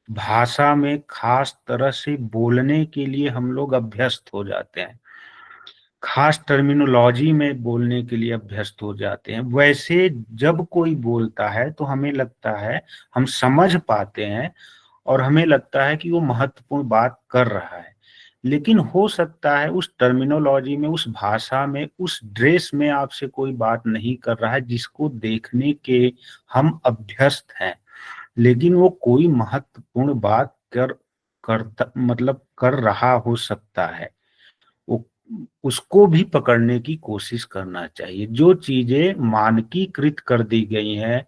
भाषा में खास तरह से बोलने के लिए हम लोग अभ्यस्त हो जाते हैं, खास टर्मिनोलॉजी में बोलने के लिए अभ्यस्त हो जाते हैं, वैसे जब कोई बोलता है तो हमें लगता है, हम समझ पाते हैं और हमें लगता है कि वो महत्वपूर्ण बात कर रहा है। लेकिन हो सकता है उस टर्मिनोलॉजी में, उस भाषा में, उस ड्रेस में आपसे कोई बात नहीं कर रहा है जिसको देखने के हम अभ्यस्त हैं, लेकिन वो कोई महत्वपूर्ण बात कर रहा हो सकता है। वो उसको भी पकड़ने की कोशिश करना चाहिए। जो चीजें मानकीकृत कर दी गई हैं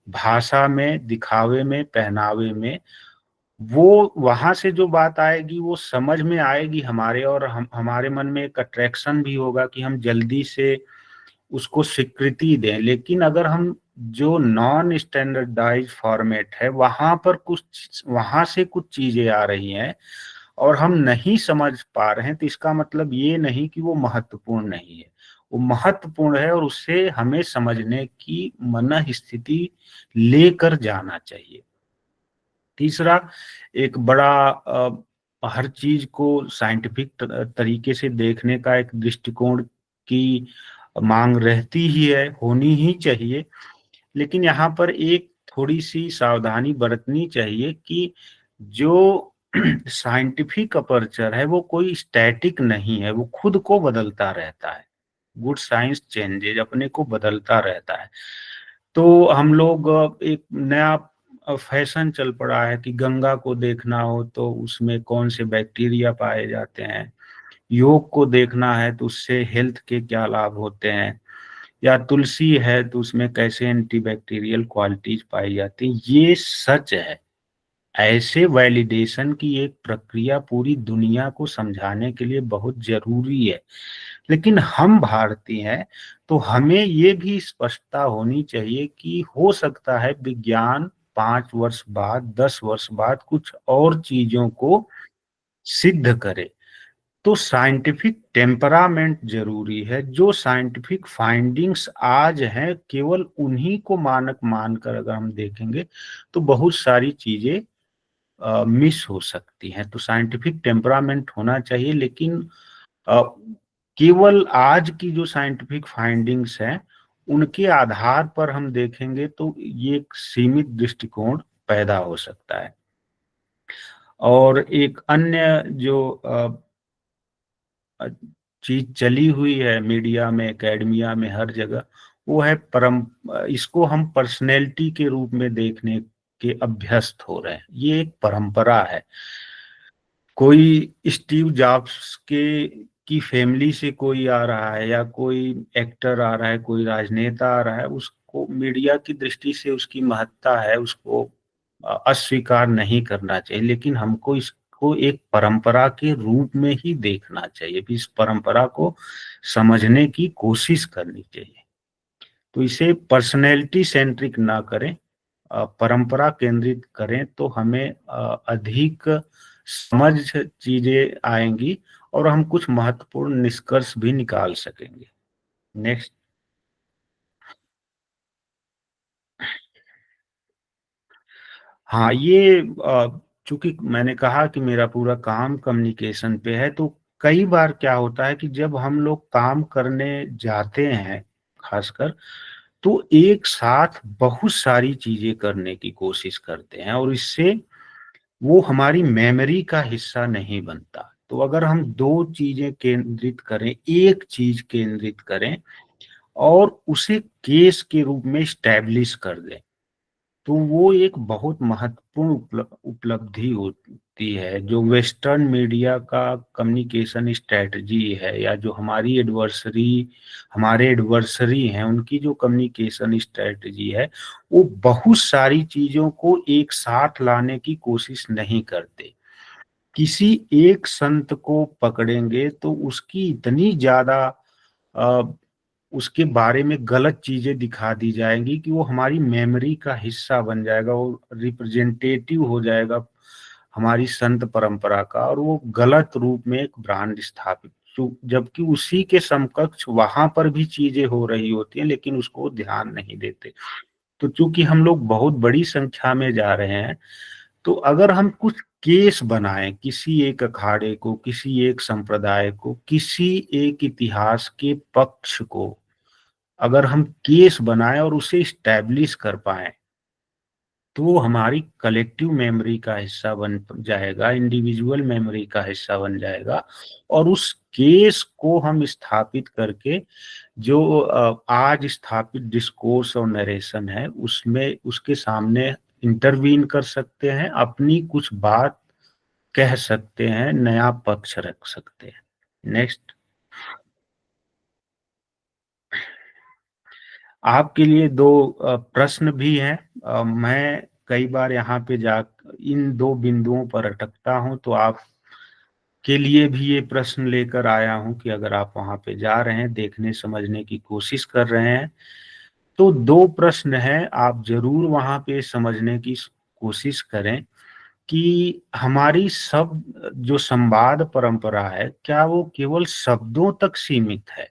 भाषा में, दिखावे में, पहनावे में, वो वहां से जो बात आएगी वो समझ में आएगी हमारे, और हमारे मन में एक अट्रैक्शन भी होगा कि हम जल्दी से उसको स्वीकृति दें। लेकिन अगर हम जो नॉन स्टैंडर्डाइज फॉर्मेट है वहां से कुछ चीजें आ रही हैं और हम नहीं समझ पा रहे हैं, तो इसका मतलब ये नहीं कि वो महत्वपूर्ण नहीं है। वो महत्वपूर्ण है और उससे हमें समझने की मन स्थिति लेकर जाना चाहिए। तीसरा, एक बड़ा हर चीज को साइंटिफिक तरीके से देखने का एक दृष्टिकोण की मांग रहती ही है, होनी ही चाहिए। लेकिन यहाँ पर एक थोड़ी सी सावधानी बरतनी चाहिए कि जो साइंटिफिक अपर्चर है वो कोई स्टैटिक नहीं है, वो खुद को बदलता रहता है। गुड साइंस चेंजेज, अपने को बदलता रहता है। तो हम लोग एक नया फैशन चल पड़ा है कि गंगा को देखना हो तो उसमें कौन से बैक्टीरिया पाए जाते हैं, योग को देखना है तो उससे हेल्थ के क्या लाभ होते हैं, या तुलसी है तो उसमें कैसे एंटीबैक्टीरियल क्वालिटीज पाई जाती हैं। ये सच है। ऐसे वैलिडेशन की एक प्रक्रिया पूरी दुनिया को समझाने के लिए बहुत जरूरी है। लेकिन हम भारतीय हैं तो हमें ये भी स्पष्टता होनी चाहिए कि हो सकता है विज्ञान 5 वर्ष बाद, 10 वर्ष बाद कुछ और चीजों को सिद्ध करे। तो साइंटिफिक टेम्परामेंट जरूरी है। जो साइंटिफिक फाइंडिंग्स आज हैं केवल उन्हीं को मानक मानकर अगर हम देखेंगे तो बहुत सारी चीजें मिस हो सकती हैं। तो साइंटिफिक टेम्परामेंट होना चाहिए, लेकिन अ, केवल आज की जो साइंटिफिक फाइंडिंग्स हैं उनके आधार पर हम देखेंगे तो ये एक सीमित दृष्टिकोण पैदा हो सकता है। और एक अन्य जो चीज चली हुई है मीडिया में, एकेडमिया में, हर जगह, वो है इसको हम पर्सनैलिटी के रूप में देखने के अभ्यस्त हो रहे हैं। ये एक परंपरा है। कोई स्टीव जॉब्स के की फैमिली से कोई आ रहा है या कोई एक्टर आ रहा है, कोई राजनेता आ रहा है, उसको मीडिया की दृष्टि से उसकी महत्ता है, उसको अस्वीकार नहीं करना चाहिए। लेकिन हमको इसको एक परंपरा के रूप में ही देखना चाहिए, इस परंपरा को समझने की कोशिश करनी चाहिए। तो इसे पर्सनैलिटी सेंट्रिक ना करें, परंपरा केंद्रित करें, तो हमें अधिक समझ चीजें आएंगी और हम कुछ महत्वपूर्ण निष्कर्ष भी निकाल सकेंगे। नेक्स्ट। हाँ, ये चूंकि मैंने कहा कि मेरा पूरा काम कम्युनिकेशन पे है, तो कई बार क्या होता है कि जब हम लोग काम करने जाते हैं खासकर, तो एक साथ बहुत सारी चीजें करने की कोशिश करते हैं और इससे वो हमारी मेमोरी का हिस्सा नहीं बनता। तो अगर हम दो चीजें केंद्रित करें, एक चीज केंद्रित करें और उसे केस के रूप में स्टैब्लिश कर दें, तो वो एक बहुत महत्वपूर्ण उपलब्धि होती है। जो वेस्टर्न मीडिया का कम्युनिकेशन स्ट्रेटजी है, या जो हमारे एडवर्सरी हैं उनकी जो कम्युनिकेशन स्ट्रेटजी है, वो बहुत सारी चीजों को एक साथ लाने की कोशिश नहीं करते। किसी एक संत को पकड़ेंगे तो उसकी इतनी ज्यादा उसके बारे में गलत चीजें दिखा दी जाएंगी कि वो हमारी मेमोरी का हिस्सा बन जाएगा, वो रिप्रेजेंटेटिव हो जाएगा हमारी संत परंपरा का, और वो गलत रूप में एक ब्रांड स्थापित, जबकि उसी के समकक्ष वहां पर भी चीजें हो रही होती हैं, लेकिन उसको ध्यान नहीं देते। तो चूंकि हम लोग बहुत बड़ी संख्या में जा रहे हैं, तो अगर हम कुछ केस बनाएं, किसी एक अखाड़े को, किसी एक संप्रदाय को, किसी एक इतिहास के पक्ष को अगर हम केस बनाएं और उसे स्टैब्लिश कर पाए, तो वो हमारी कलेक्टिव मेमोरी का हिस्सा बन जाएगा, इंडिविजुअल मेमोरी का हिस्सा बन जाएगा। और उस केस को हम स्थापित करके जो आज स्थापित डिस्कोर्स और नरेशन है, उसमें उसके सामने इंटरवीन कर सकते हैं, अपनी कुछ बात कह सकते हैं, नया पक्ष रख सकते हैं। नेक्स्ट। आपके लिए दो प्रश्न भी हैं। मैं कई बार यहाँ पे जा इन दो बिंदुओं पर अटकता हूं, तो आप के लिए भी ये प्रश्न लेकर आया हूं कि अगर आप वहां पे जा रहे हैं, देखने समझने की कोशिश कर रहे हैं, तो दो प्रश्न हैं, आप जरूर वहां पे समझने की कोशिश करें कि हमारी सब जो संवाद परंपरा है, क्या वो केवल शब्दों तक सीमित है।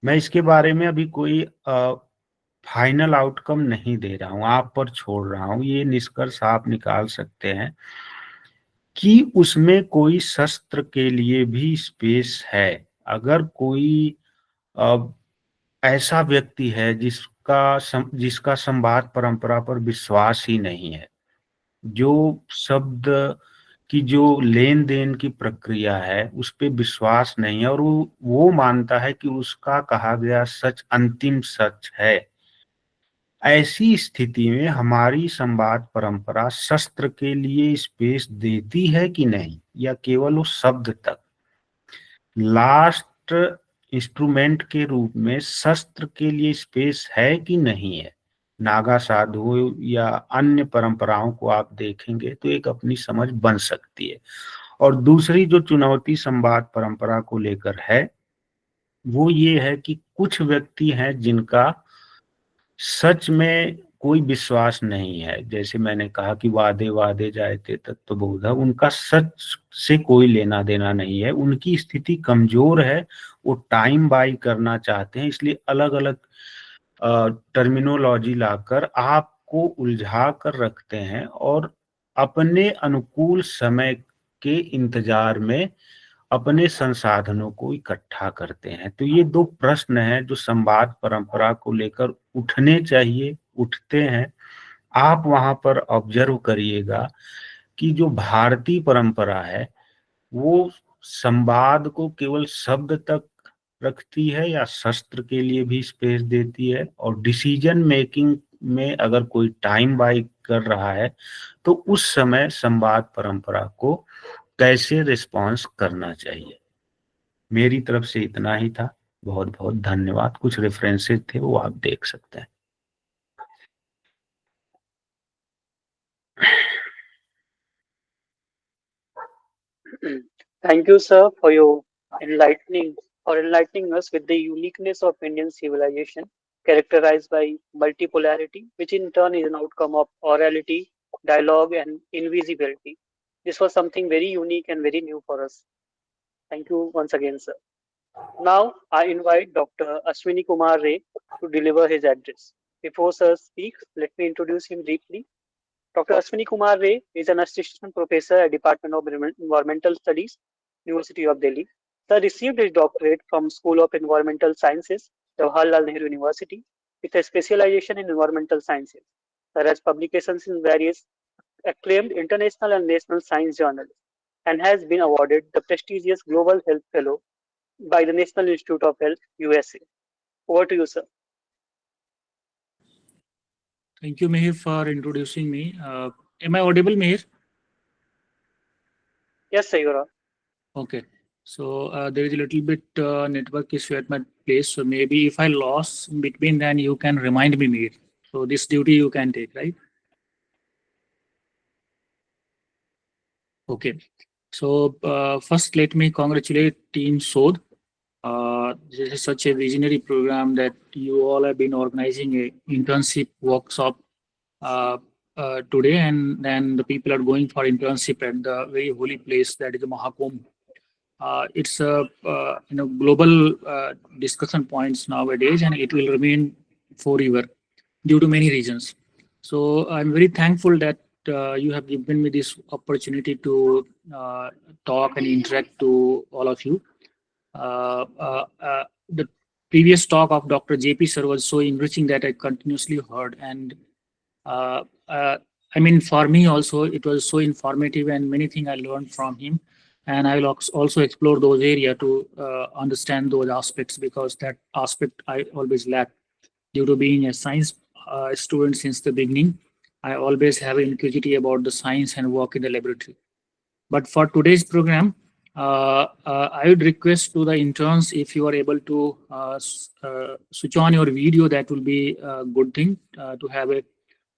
मैं इसके बारे में अभी कोई फाइनल आउटकम नहीं दे रहा हूं, आप पर छोड़ रहा हूं। ये निष्कर्ष आप निकाल सकते हैं कि उसमें कोई शस्त्र के लिए भी स्पेस है। अगर कोई ऐसा व्यक्ति है जिसका संवाद परंपरा पर विश्वास ही नहीं है, जो शब्द की जो लेन देन की प्रक्रिया है उस पे विश्वास नहीं है, और वो मानता है कि उसका कहा गया सच अंतिम सच है, ऐसी स्थिति में हमारी संवाद परंपरा शस्त्र के लिए स्पेस देती है कि नहीं, या केवल उस शब्द तक लास्ट इंस्ट्रूमेंट के रूप में शस्त्र के लिए स्पेस है कि नहीं है। नागा साधु या अन्य परंपराओं को आप देखेंगे तो एक अपनी समझ बन सकती है। और दूसरी जो चुनौती संवाद परंपरा को लेकर है, वो ये है कि कुछ व्यक्ति हैं जिनका सच में कोई विश्वास नहीं है। जैसे मैंने कहा कि वादे वादे जायते तत्वबोध, उनका सच से कोई लेना देना नहीं है, उनकी स्थिति कमजोर है, वो टाइम बाई करना चाहते हैं, इसलिए अलग अलग टर्मिनोलॉजी लाकर आपको उलझा कर रखते हैं और अपने अनुकूल समय के इंतजार में अपने संसाधनों को इकट्ठा करते हैं। तो ये दो प्रश्न हैं जो संवाद परंपरा को लेकर उठने चाहिए, उठते हैं। आप वहां पर ऑब्जर्व करिएगा कि जो भारतीय परंपरा है वो संवाद को केवल शब्द तक रखती है या शस्त्र के लिए भी स्पेस देती है, और डिसीजन मेकिंग में अगर कोई टाइम बाई कर रहा है तो उस समय संवाद परंपरा को कैसे रिस्पॉन्स करना चाहिए। मेरी तरफ से इतना ही था। बहुत बहुत धन्यवाद। कुछ रेफरेंसेस थे वो आप देख सकते हैं। Thank you, sir, for your enlightening us with the uniqueness of Indian civilization, characterized by multipolarity, which in turn is an outcome of orality, dialogue, and invisibility. This was something very unique and very new for us. Thank you once again, sir. Now, I invite Dr. Ashwini Kumar Ray to deliver his address. Before sir speaks, let me introduce him briefly. Dr. Ashwini Kumar Ray is an assistant professor at Department of Environmental Studies, University of Delhi. Sir received his doctorate from School of Environmental Sciences, Jawaharlal Nehru University, with a specialization in environmental sciences. Sir has publications in various acclaimed international and national science journals and has been awarded the prestigious Global Health Fellow by the National Institute of Health, USA. Over to you, sir. Thank you, Mihir, for introducing me. Am I audible, Mihir? Yes, sir, you are. Okay. So there is a little bit network issue at my place. So maybe if I lost in between, then you can remind me, Mihir. So this duty you can take, right? Okay. So first, let me congratulate Team Sodh. This is such a visionary program that you all have been organizing a internship workshop today, and then the people are going for internship at the very holy place that is the Mahakumbh. It's a global discussion points nowadays, and it will remain forever due to many reasons. So I'm very thankful that you have given me this opportunity to talk and interact to all of you. The previous talk of Dr. JP sir was so enriching that I continuously heard, and I mean, for me also it was so informative, and many things I learned from him, and I will also explore those areas to understand those aspects, because that aspect I always lack due to being a science student since the beginning. I always have an curiosity about the science and work in the laboratory. But for today's program, I would request to the interns, if you are able to switch on your video, that will be a good thing to have a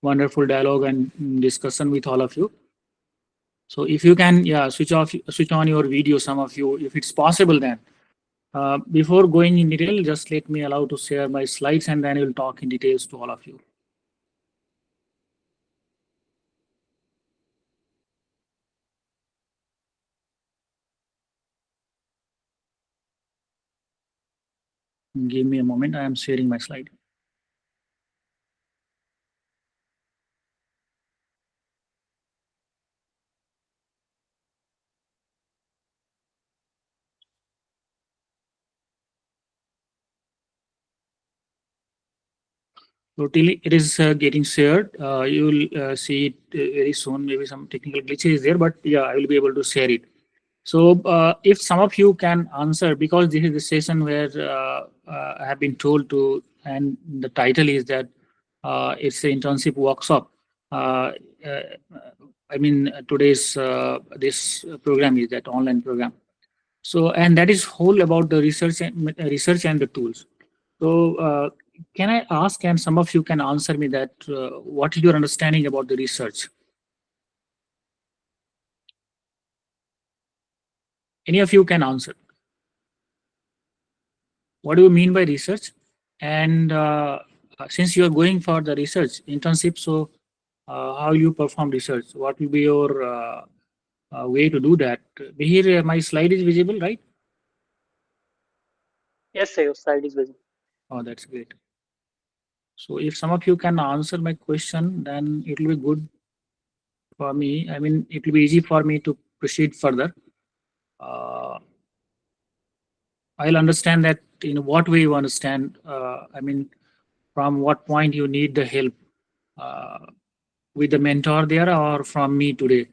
wonderful dialogue and discussion with all of you. So if you can, switch on your video, some of you, if it's possible. Then before going in detail, just let me allow to share my slides, and then I will talk in details to all of you. Give me a moment. I am sharing my slide. So till it is getting shared, you will see it very soon. Maybe some technical glitch is there, but yeah, I will be able to share it. So if some of you can answer, because this is the session where I have been told to, and the title is that it's an internship workshop. I mean, today's this program is that online program. So, and that is whole about the research and the tools. So can I ask, and some of you can answer me, that what is your understanding about the research? Any of you can answer. What do you mean by research? And since you are going for the research internship, so how you perform research? What will be your way to do that? Here, my slide is visible, right? Yes, sir, your slide is visible. Oh, that's great. So if some of you can answer my question, then it will be good for me. I mean, it will be easy for me to proceed further. I'll understand that in what way you understand. I mean, from what point you need the help with the mentor there, or from me today.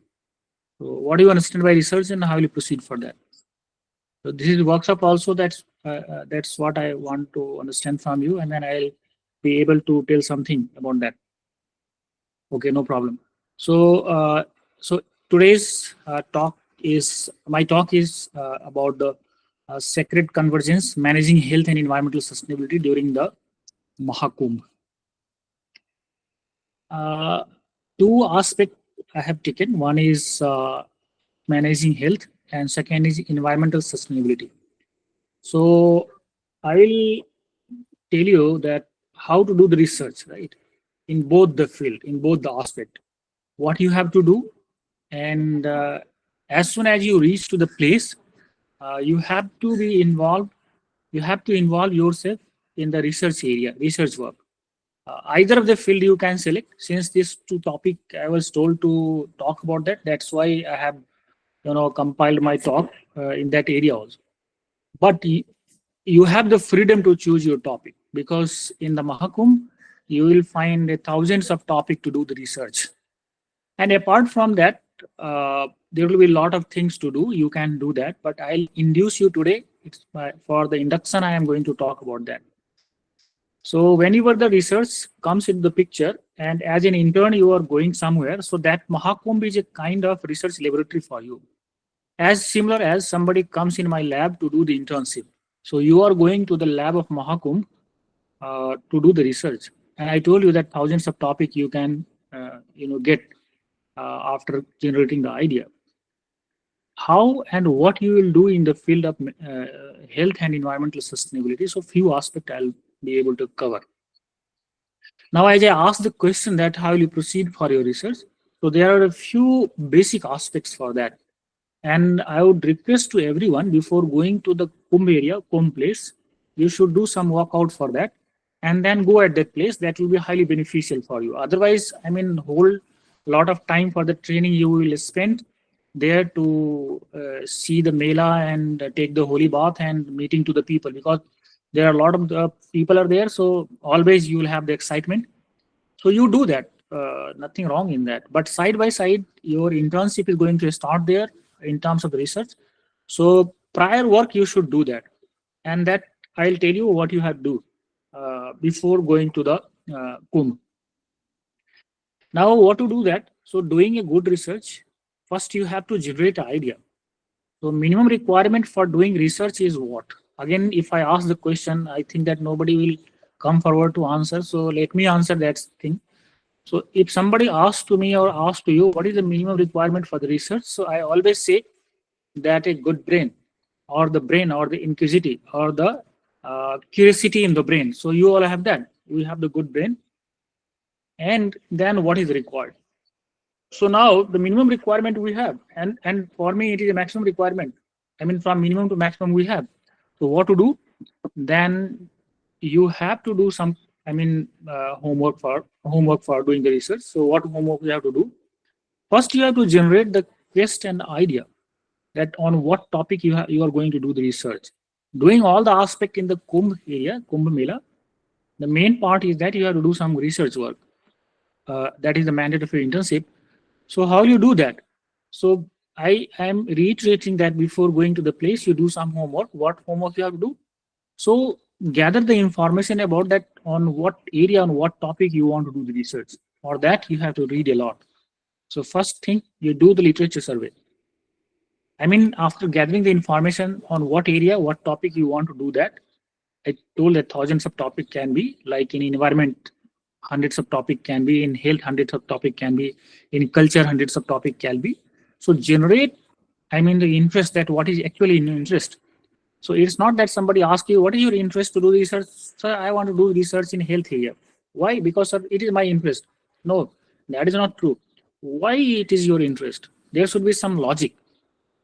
So what do you understand by research, and how will you proceed for that? So this is workshop also. That's what I want to understand from you, and then I'll be able to tell something about that. Okay, no problem. So so today's talk is about the sacred convergence, managing health and environmental sustainability during the Mahakumbh. Two aspects I have taken. One is managing health, and second is environmental sustainability. So I will tell you that how to do the research, right? In both the field, in both the aspect, what you have to do, and as soon as you reach to the place, you have to be involved. You have to involve yourself in the research area, research work. Either of the field you can select. Since this two topic I was told to talk about that, that's why I have compiled my talk in that area also. But you have the freedom to choose your topic, because in the Mahakumbh you will find thousands of topics to do the research. And apart from that, there will be a lot of things to do. You can do that, but I'll induce you today. For the induction, I am going to talk about that. So whenever the research comes into the picture, and as an intern you are going somewhere, so that Mahakumbh is a kind of research laboratory for you. As similar as somebody comes in my lab to do the internship. So you are going to the lab of Mahakumbh to do the research. And I told you that thousands of topics you can get after generating the idea. How and what you will do in the field of health and environmental sustainability. So few aspects I'll be able to cover. Now, as I asked the question that how will you proceed for your research? So there are a few basic aspects for that. And I would request to everyone before going to the Kumbh area, Kumbh place, you should do some workout for that and then go at that place. That will be highly beneficial for you. Otherwise, I mean, whole lot of time for the training you will spend there to see the Mela and take the holy bath and meeting to the people, because there are a lot of the people are there. So always you will have the excitement. So you do that, nothing wrong in that. But side by side, your internship is going to start there in terms of research. So prior work, you should do that. And that I'll tell you what you have to do before going to the Kumbh. Now, what to do that? So doing a good research, first you have to generate an idea. So minimum requirement for doing research is what? Again, if I ask the question, I think that nobody will come forward to answer. So let me answer that thing. So if somebody asks to me or asks to you, what is the minimum requirement for the research? So I always say that a good brain or the inquisitive or the curiosity in the brain. So you all have that. We have the good brain. And then what is required? So now the minimum requirement we have, and for me it is a maximum requirement. I mean, from minimum to maximum we have. So what to do? Then you have to do some, homework for doing the research. So what homework you have to do? First, you have to generate the quest and idea that on what topic you are going to do the research. Doing all the aspect in the Kumbh area, Kumbh Mela, the main part is that you have to do some research work. That is the mandate of your internship. So how you do that? So I am reiterating that before going to the place, you do some homework. What homework you have to do? So gather the information about that on what area, on what topic you want to do the research. For that, you have to read a lot. So first thing, you do the literature survey. I mean, after gathering the information on what area, what topic you want to do that, I told that thousands of topics can be, like in environment, hundreds of topics can be, in health, hundreds of topics can be, in culture, hundreds of topics can be. So generate, the interest, that what is actually in your interest. So it's not that somebody asks you, what is your interest to do research? Sir, I want to do research in health area. Why? Because sir, it is my interest. No, that is not true. Why it is your interest? There should be some logic.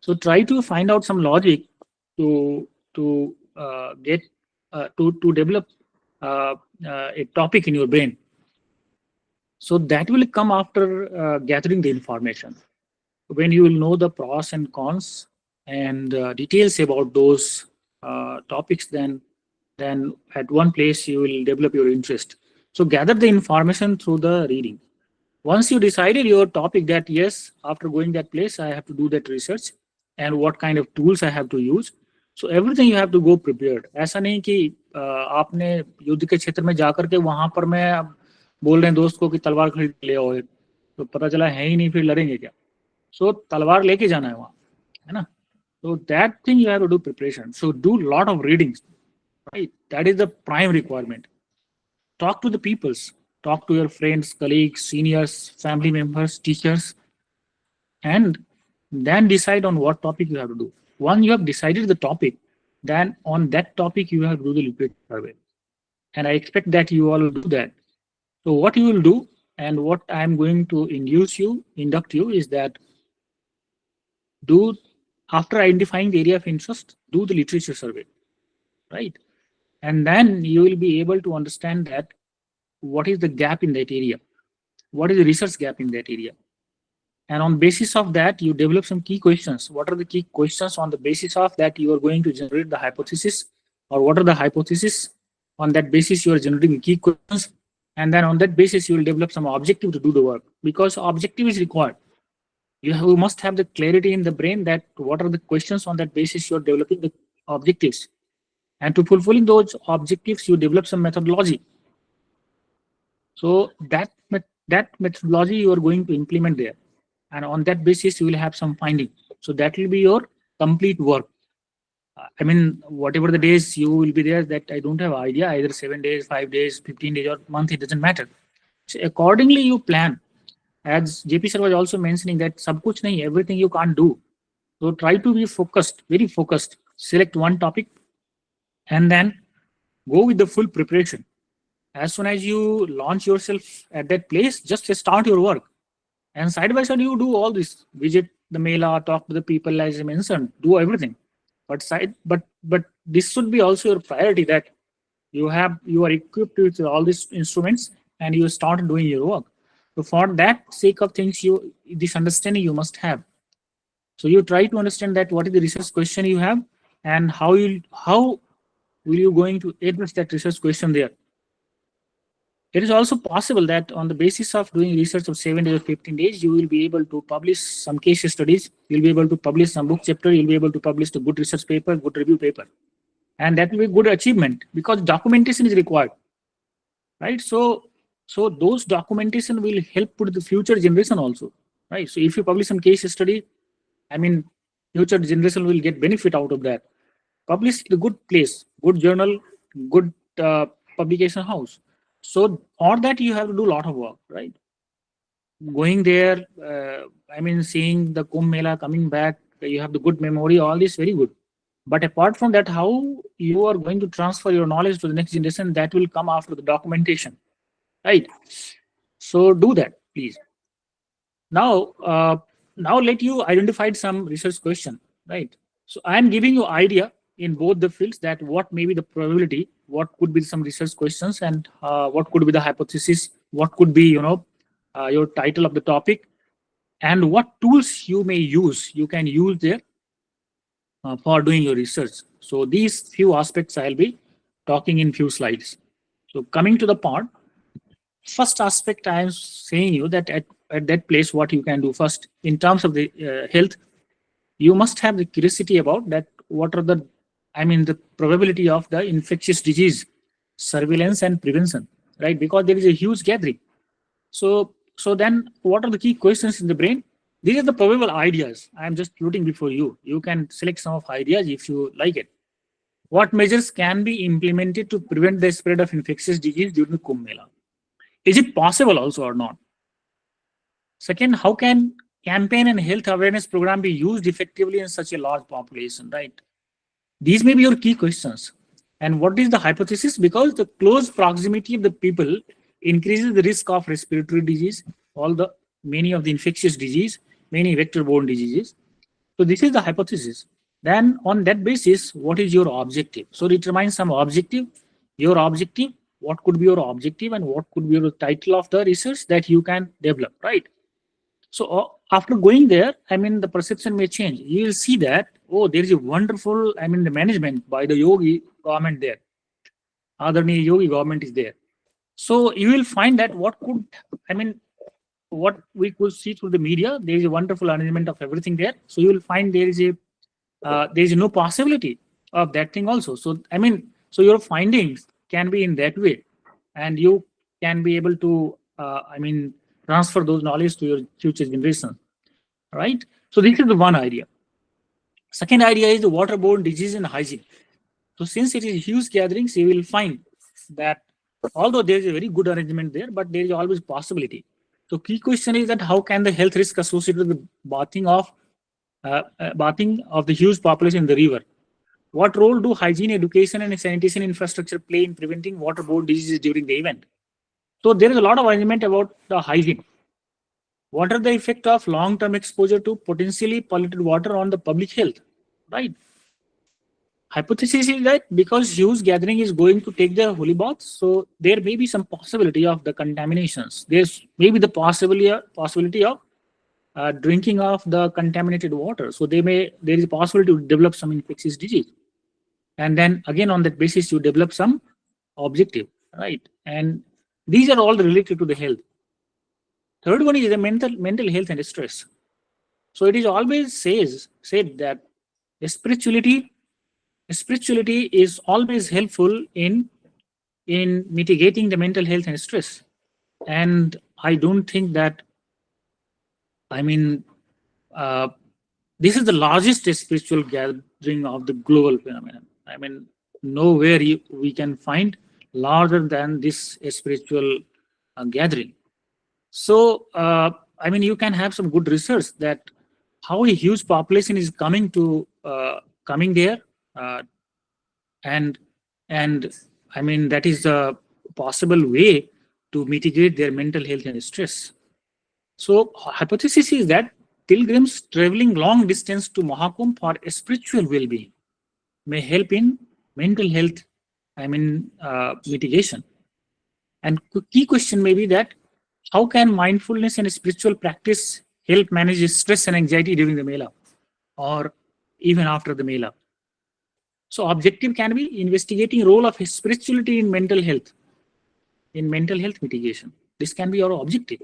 So try to find out some logic to develop a topic in your brain. So that will come after gathering the information. When you will know the pros and cons and details about those topics, then at one place you will develop your interest. So gather the information through the reading. Once you decided your topic that yes, after going that place, I have to do that research and what kind of tools I have to use. So everything you have to go prepared. ऐसा नहीं कि आपने युद्ध के क्षेत्र में जाकर के वहां पर मैं बोल रहे हैं दोस्त को कि तलवार खरीद ले आओ, तो पता चला है ही नहीं, फिर लड़ेंगे क्या? So तलवार लेके जाना है वहां, है ना? So that thing you have to do preparation. So do lot of readings, right? That is the prime requirement. Talk to the peoples. Talk to your friends, colleagues, seniors, family members, teachers, and then decide on what topic you have to do. Once you have decided the topic, then on that topic you have to do the literature survey. And I expect that you all will do that. So what you will do, and what I am going to induct you is that do, after identifying the area of interest, do the literature survey, right? And then you will be able to understand that what is the gap in that area, what is the research gap in that area. And on basis of that, you develop some key questions. What are the key questions? On the basis of that, you are going to generate the hypothesis, or what are the hypotheses? On that basis, you are generating key questions. And then on that basis, you will develop some objective to do the work, because objective is required. You must have the clarity in the brain that what are the questions, on that basis you are developing the objectives. And to fulfilling those objectives, you develop some methodology. So that methodology you are going to implement there. And on that basis, you will have some finding. So that will be your complete work. I mean, whatever the days you will be there, that I don't have idea, either 7 days, 5 days, 15 days or month, it doesn't matter. So accordingly you plan. As JP sir was also mentioning that sab kuch nahi, everything you can't do. So try to be focused, very focused. Select one topic and then go with the full preparation. As soon as you launch yourself at that place, just start your work. And side by side, you do all this. Visit the Mela, talk to the people as I mentioned, do everything. But this should be also your priority, that you are equipped with all these instruments and you start doing your work. So for that sake of things, this understanding you must have. So you try to understand that what is the research question you have and how will you going to address that research question there. It is also possible that on the basis of doing research of 7 days or 15 days, you will be able to publish some case studies, you'll be able to publish some book chapter, you'll be able to publish a good research paper, good review paper. And that will be a good achievement because documentation is required, right? So those documentation will help to the future generation also, right? So if you publish some case study, I mean, future generation will get benefit out of that. Publish in a good place, good journal, good publication house. So for that you have to do a lot of work, right? Going there, I mean, seeing the Kumbh Mela, coming back, you have the good memory, all this very good. But apart from that, how you are going to transfer your knowledge to the next generation, that will come after the documentation, right? So do that, please. Now let you identify some research question, right? So I am giving you idea in both the fields that what may be the probability, what could be some research questions, and what could be the hypothesis, what could be, your title of the topic, and what tools you may use, you can use there for doing your research. So these few aspects I'll be talking in few slides. So coming to the part, first aspect I am saying you that at that place what you can do first in terms of the health, you must have the curiosity about that what are the probability of the infectious disease surveillance and prevention, right? Because there is a huge gathering. So then what are the key questions in the brain? These are the probable ideas. I am just putting before you. You can select some of ideas if you like it. What measures can be implemented to prevent the spread of infectious disease during the Kumbh Mela? Is it possible also or not? Second, how can campaign and health awareness program be used effectively in such a large population, right? These may be your key questions. And what is the hypothesis? Because the close proximity of the people increases the risk of respiratory disease, many of the infectious disease, many vector-borne diseases. So this is the hypothesis. Then on that basis, what is your objective? So determine some objective, your objective, what could be your objective and what could be your title of the research that you can develop, right? So after going there, the perception may change. You will see that, oh, there is a wonderful, the management by the Yogi government there. Adharaniya Yogi government is there. So you will find that what we could see through the media, there is a wonderful arrangement of everything there. So you will find there is no possibility of that thing also. So so your findings can be in that way, and you can be able to transfer those knowledge to your future generation, right? So this is the one idea. Second idea is the waterborne disease and hygiene. So since it is huge gatherings, you will find that although there is a very good arrangement there, but there is always possibility. So key question is that how can the health risk associated with the bathing of the huge population in the river? What role do hygiene, education, and sanitation infrastructure play in preventing waterborne diseases during the event? So there is a lot of argument about the hygiene. What are the effect of long-term exposure to potentially polluted water on the public health, right? Hypothesis is that because huge gathering is going to take the holy bath, so there may be some possibility of the contaminations. There's maybe the possibility of drinking of the contaminated water. So there is a possibility to develop some infectious disease. And then again on that basis you develop some objective, right? And these are all related to the health. Third one is the mental health and stress. So it is always said that spirituality spirituality is always helpful in mitigating the mental health and stress. And I don't think that, I mean, this is the largest spiritual gathering of the global phenomenon. I mean, nowhere we can find larger than this spiritual gathering. So, I mean, you can have some good research that how a huge population is coming there, and I mean, that is a possible way to mitigate their mental health and stress. So hypothesis is that pilgrims traveling long distance to Mahakumbh for spiritual well-being may help in mental health, I mean, mitigation. And key question may be that how can mindfulness and spiritual practice help manage stress and anxiety during the Mela or even after the Mela? So objective can be investigating role of spirituality in mental health mitigation. This can be your objective.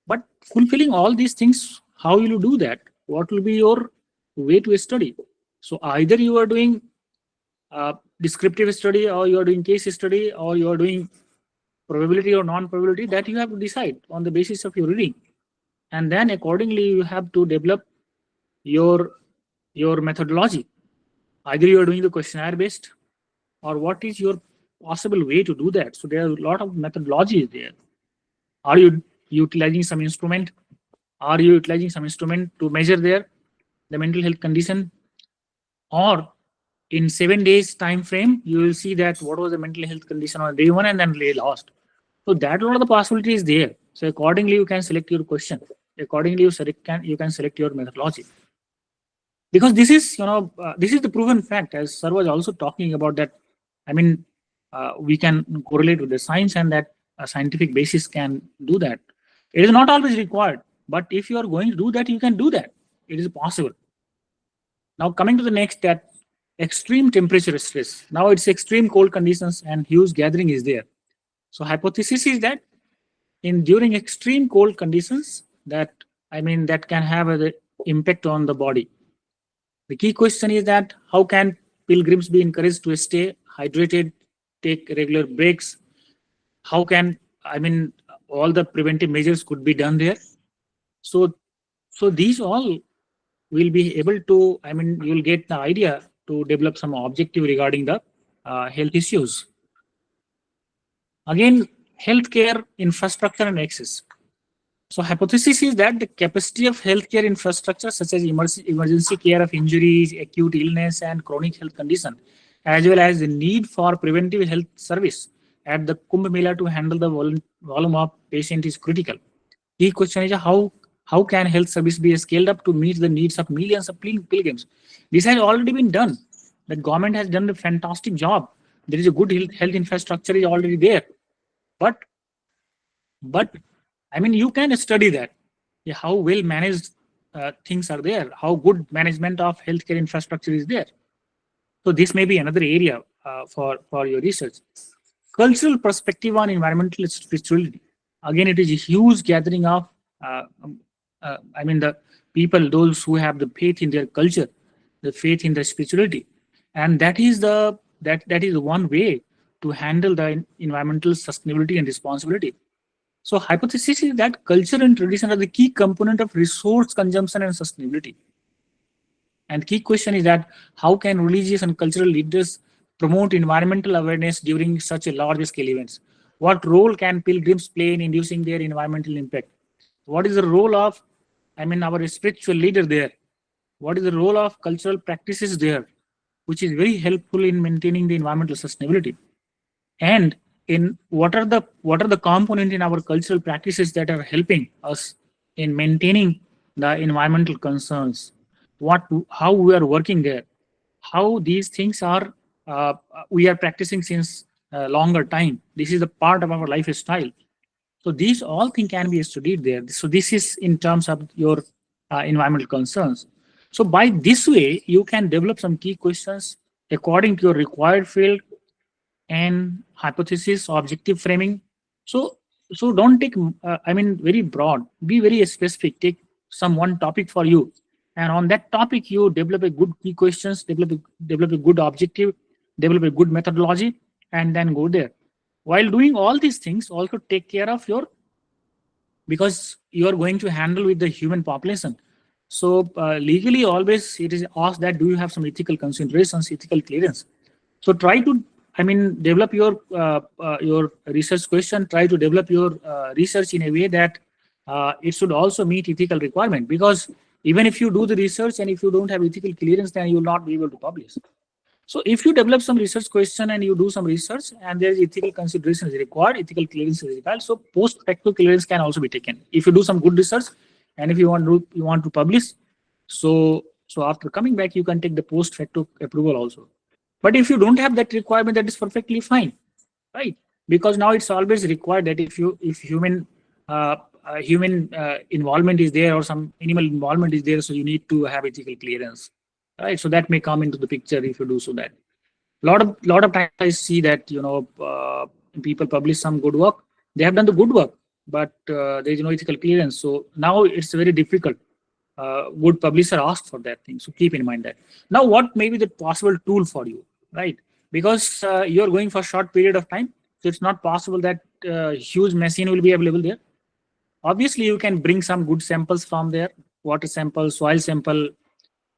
But fulfilling all these things, how will you do that? What will be your way to study? So either you are doing descriptive study, or you are doing case study, or you are doing probability or non-probability. That you have to decide on the basis of your reading. And then accordingly, you have to develop your methodology. Either you are doing the questionnaire based, or what is your possible way to do that. So there are a lot of methodologies there. Are you utilizing some instrument? Are you utilizing some instrument to measure the mental health condition? Or in 7 days time frame, you will see that what was the mental health condition on day one and then day last. So that a lot of the possibilities there. So accordingly, you can select your question. Accordingly, you can select your methodology. Because this is, this is the proven fact, as Sir was also talking about that. I mean, we can correlate with the science, and that a scientific basis can do that. It is not always required, but if you are going to do that, you can do that. It is possible. Now coming to the next, that extreme temperature stress. Now it's extreme cold conditions and huge gathering is there. So hypothesis is that during extreme cold conditions, that can have an impact on the body. The key question is that how can pilgrims be encouraged to stay hydrated, take regular breaks? How can, all the preventive measures could be done there. So these all will be able to, you will get the idea to develop some objective regarding the health issues. Again, healthcare infrastructure and access. So hypothesis is that the capacity of healthcare infrastructure, such as emergency care of injuries, acute illness, and chronic health condition, as well as the need for preventive health service at the Kumbh Mela to handle the volume of patient is critical. The question is how can health service be scaled up to meet the needs of millions of pilgrims? This has already been done. The government has done a fantastic job. There is a good health infrastructure is already there. But you can study that. How well managed things are there. How good management of healthcare infrastructure is there. So this may be another area for your research. Cultural perspective on environmental spirituality. Again, it is a huge gathering of, the people, those who have the faith in their culture, the faith in the spirituality, and that is one way to handle the environmental sustainability and responsibility. So hypothesis is that culture and tradition are the key component of resource consumption and sustainability. And key question is that how can religious and cultural leaders promote environmental awareness during such a large scale events? What role can pilgrims play in inducing their environmental impact? What is the role of, our spiritual leader there? What is the role of cultural practices there, which is very helpful in maintaining the environmental sustainability? And in what are the components in our cultural practices that are helping us in maintaining the environmental concerns? How we are working there? How these things are we are practicing since a longer time. This is a part of our lifestyle. So these all things can be studied there. So this is in terms of your environmental concerns. So by this way, you can develop some key questions according to your required field and hypothesis, objective framing. So don't take, very broad. Be very specific. Take some one topic for you, and on that topic you develop a good key questions, develop a good objective, develop a good methodology, and then go there. While doing all these things, also take care of your, because you are going to handle with the human population. So legally always it is asked that do you have some ethical considerations, ethical clearance. So try to, develop your research question, try to develop your research in a way that it should also meet ethical requirement, because even if you do the research and if you don't have ethical clearance, then you will not be able to publish. So if you develop some research question and you do some research and there is ethical consideration is required, ethical clearance is required, so post facto clearance can also be taken. If you do some good research and if you want to publish, so after coming back you can take the post facto approval also. But if you don't have that requirement, that is perfectly fine, right? Because now it's always required that if human involvement is there or some animal involvement is there, so you need to have ethical clearance, right? So that may come into the picture if you do so that. Lot of times I see that people publish some good work, they have done the good work, but there is no ethical clearance. So now it's very difficult. Good publisher ask for that thing. So keep in mind that. Now what may be the possible tool for you, right? Because you're going for a short period of time, so it's not possible that huge machine will be available there. Obviously, you can bring some good samples from there, water sample, soil sample,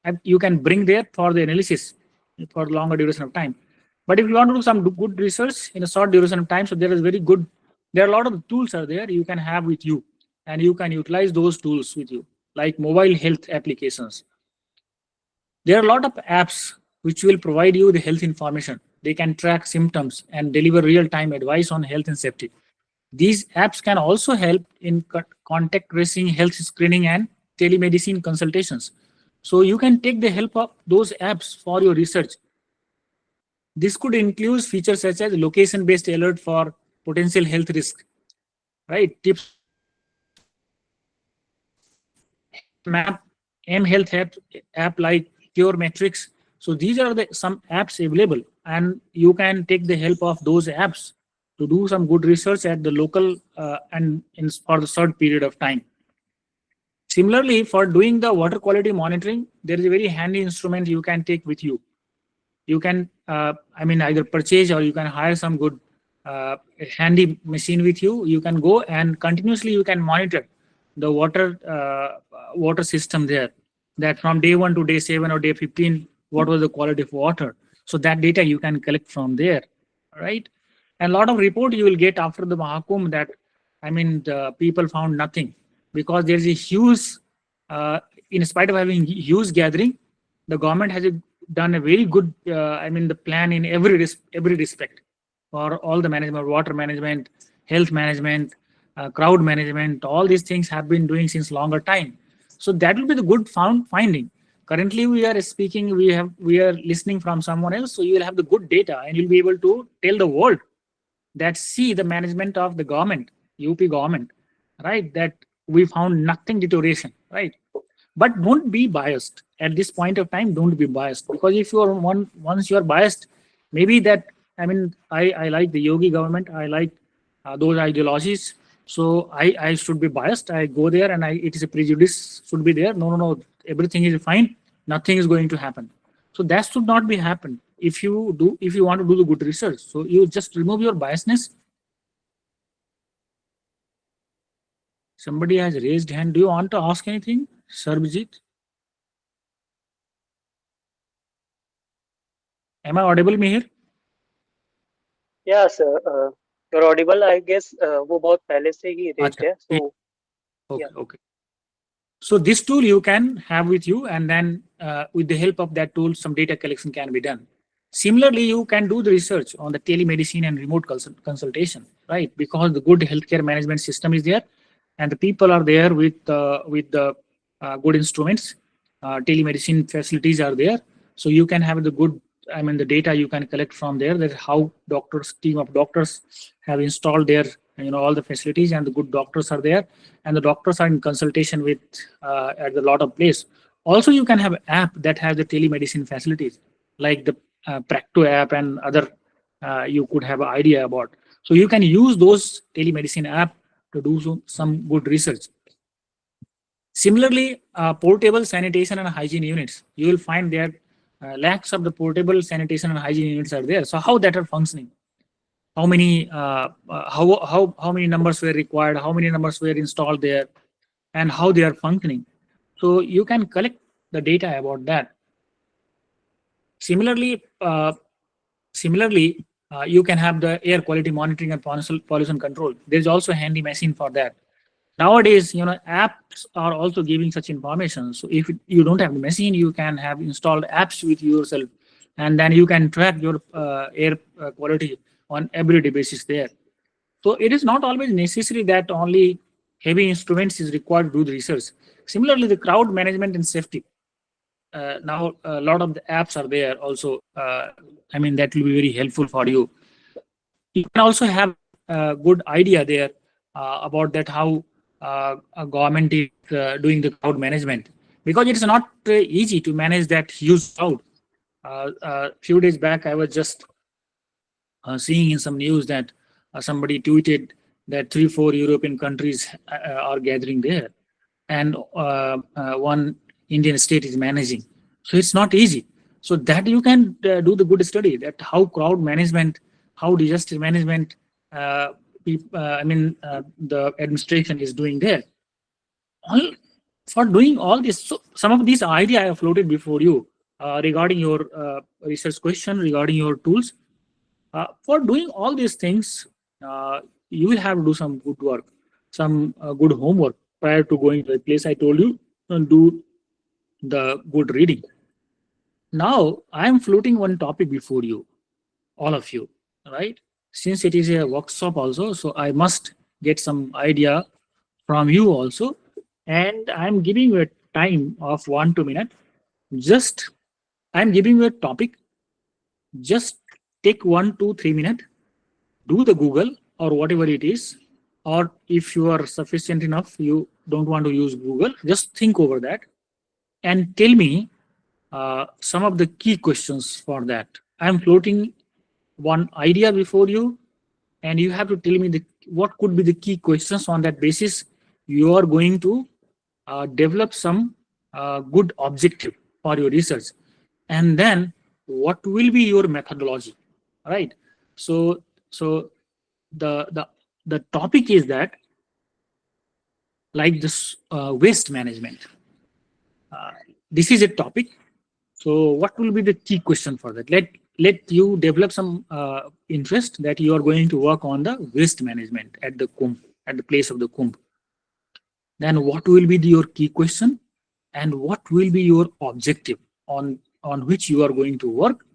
and you can bring there for the analysis for longer duration of time. But if you want to do some good research in a short duration of time, so there are a lot of tools are there you can have with you, and you can utilize those tools with you, like mobile health applications. There are a lot of apps which will provide you the health information. They can track symptoms and deliver real-time advice on health and safety. These apps can also help in contact tracing, health screening, and telemedicine consultations. So you can take the help of those apps for your research. This could include features such as location-based alert for potential health risk, right? Tips map, mHealth app like Cure Metrics. So these are some apps available, and you can take the help of those apps to do some good research at the local for the short period of time. Similarly, for doing the water quality monitoring, there is a very handy instrument you can take with you. You can, either purchase or you can hire some good handy machine with you. You can go and continuously you can monitor the water system there. That from day 1 to day 7 or day 15, what was the quality of water? So that data you can collect from there, right? And a lot of report you will get after the Mahakumbh that, the people found nothing, because there is a huge, in spite of having huge gathering, the government has done a very good, the plan in every respect for all the management, water management, health management, crowd management. All these things have been doing since longer time. So that will be the good finding. Currently, we are speaking, we are listening from someone else, so you will have the good data and you'll be able to tell the world that see the management of the government, UP government, right? That we found nothing deterioration, right? But don't be biased at this point of time. Don't be biased, because if you are once you are biased, maybe that I like the Yogi government, I like those ideologies, so I should be biased. I go there and it is a prejudice should be there. No, everything is fine. Nothing is going to happen. So that should not be happen. If you want to do the good research, so you just remove your biasness. Somebody has raised hand. Do you want to ask anything, Sarbjit? Am I audible, Mihir? Yeah, sir. You're audible. I guess वो बहुत पहले से ही raised है. So okay. So this tool you can have with you, and then with the help of that tool, some data collection can be done. Similarly, you can do the research on the telemedicine and remote consultation, right? Because the good healthcare management system is there, and the people are there with the good instruments. Telemedicine facilities are there, so you can have the good. The data you can collect from there. That how team of doctors have installed their, all the facilities, and the good doctors are there, and the doctors are in consultation with at a lot of place. Also, you can have an app that has the telemedicine facilities, like the Practo app and other you could have an idea about. So you can use those telemedicine app to do some good research. Similarly, portable sanitation and hygiene units, you will find there lakhs of the portable sanitation and hygiene units are there. So how that are functioning? How many how many numbers were required? How many numbers were installed there, and how they are functioning? So you can collect the data about that. Similarly, you can have the air quality monitoring and pollution control. There's also a handy machine for that. Nowadays, apps are also giving such information. So if you don't have the machine, you can have installed apps with yourself, and then you can track your air quality on everyday basis there. So it is not always necessary that only heavy instruments is required to do the research. Similarly, the crowd management and safety. Now a lot of the apps are there also. That will be very helpful for you. You can also have a good idea there about that how a government is doing the crowd management, because it's not easy to manage that huge crowd. A few days back, I was just seeing in some news that somebody tweeted that 3-4 European countries are gathering there, and one Indian state is managing. So it's not easy. So that you can do the good study that how crowd management, how disaster management, the administration is doing there. For doing all this, so some of these ideas I have floated before you regarding your research question, regarding your tools. For doing all these things, you will have to do some good work, some good homework prior to going to a place I told you, and do the good reading. Now, I am floating one topic before you, all of you, right? Since it is a workshop also, so I must get some idea from you also. And I'm giving you a time of 1-2 minutes. Just, I'm giving you a topic. Just take 1-2-3 minutes, do the Google or whatever it is, or if you are sufficient enough, you don't want to use Google, just think over that and tell me some of the key questions for that. I'm floating one idea before you, and you have to tell me what could be the key questions. On that basis, you are going to develop some good objective for your research, and then what will be your methodology, right? So the topic is that, like this waste management. This is a topic. So what will be the key question for that? Let you develop some interest that you are going to work on the waste management at the Kumbh, at the place of the Kumbh. Then what will be your key question, and what will be your objective on which you are going to work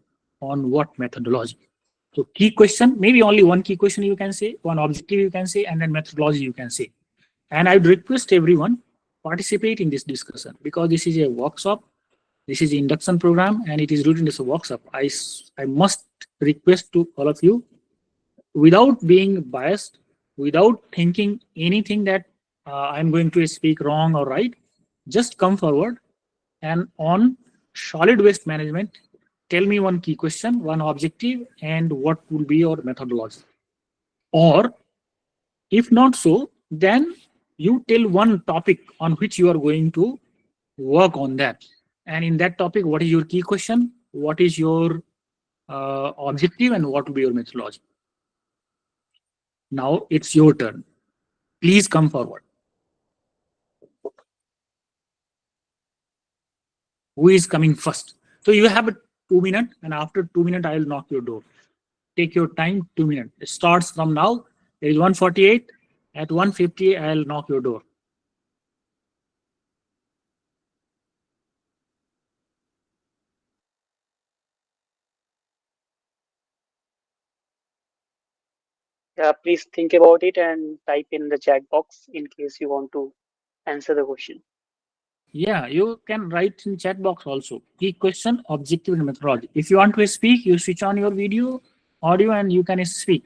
on what methodology? So key question, maybe only one key question you can say, one objective you can say, and then methodology you can say. And I would request everyone participate in this discussion, because this is a workshop, this is an induction program, and it is written as a workshop. I must request to all of you, without being biased, without thinking anything that I'm going to speak wrong or right, just come forward and on solid waste management, tell me one key question, one objective, and what will be your methodology. Or if not so, then you tell one topic on which you are going to work on that. And in that topic, what is your key question? What is your objective, and what will be your methodology? Now it's your turn. Please come forward. Who is coming first? So you have a 2 minutes, and after 2 minutes, I will knock your door. Take your time, 2 minutes. It starts from now. There is 1:48. At 1:50, I'll knock your door. Yeah, please think about it and type in the chat box in case you want to answer the question. Yeah, you can write in chat box also. Key question, objective, and methodology. If you want to speak, you switch on your video, audio, and you can speak.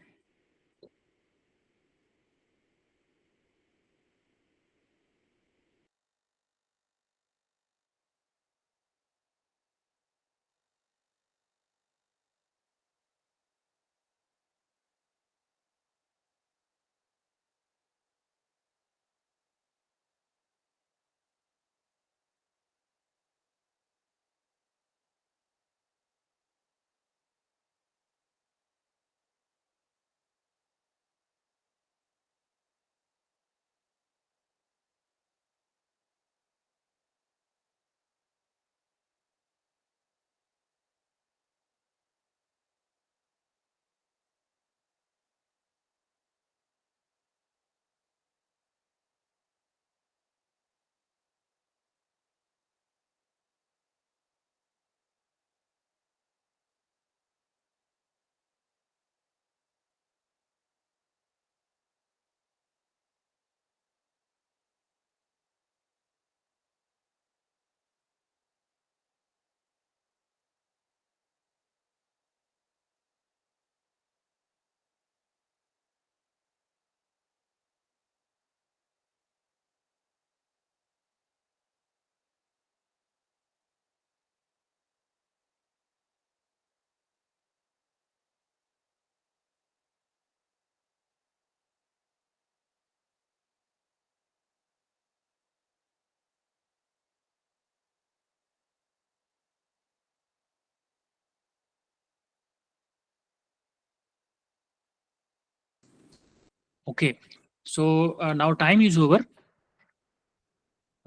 Okay, so now time is over.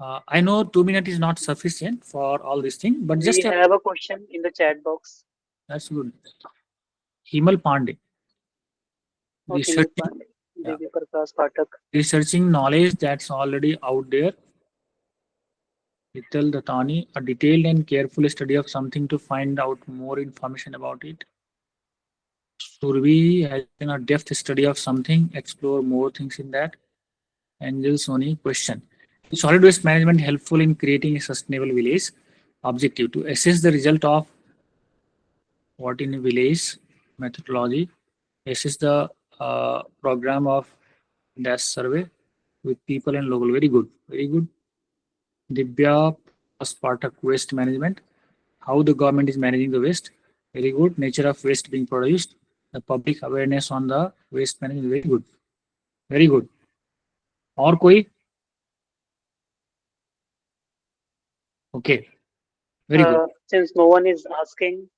I know 2 minutes is not sufficient for all this thing, but We just have a question in the chat box. that's good. Himal Pandey, Okay, research, Pandey, Devi Prakash Pathak. researching knowledge that's already out there. Hital Dattani, a detailed and careful study of something to find out more information about it. Survi has been a depth study of something, explore more things in that. Angel Soni, question. Is solid waste management helpful in creating a sustainable village? Objective, to assess the result of what in a village methodology, assess the program of dash survey with people and local. Very good, very good. Divya Paspatak, waste management, how the government is managing the waste. Very good. Nature of waste being produced, the public awareness on the waste management. Very good, very good. और कोई? Okay, very good. Since no one is asking,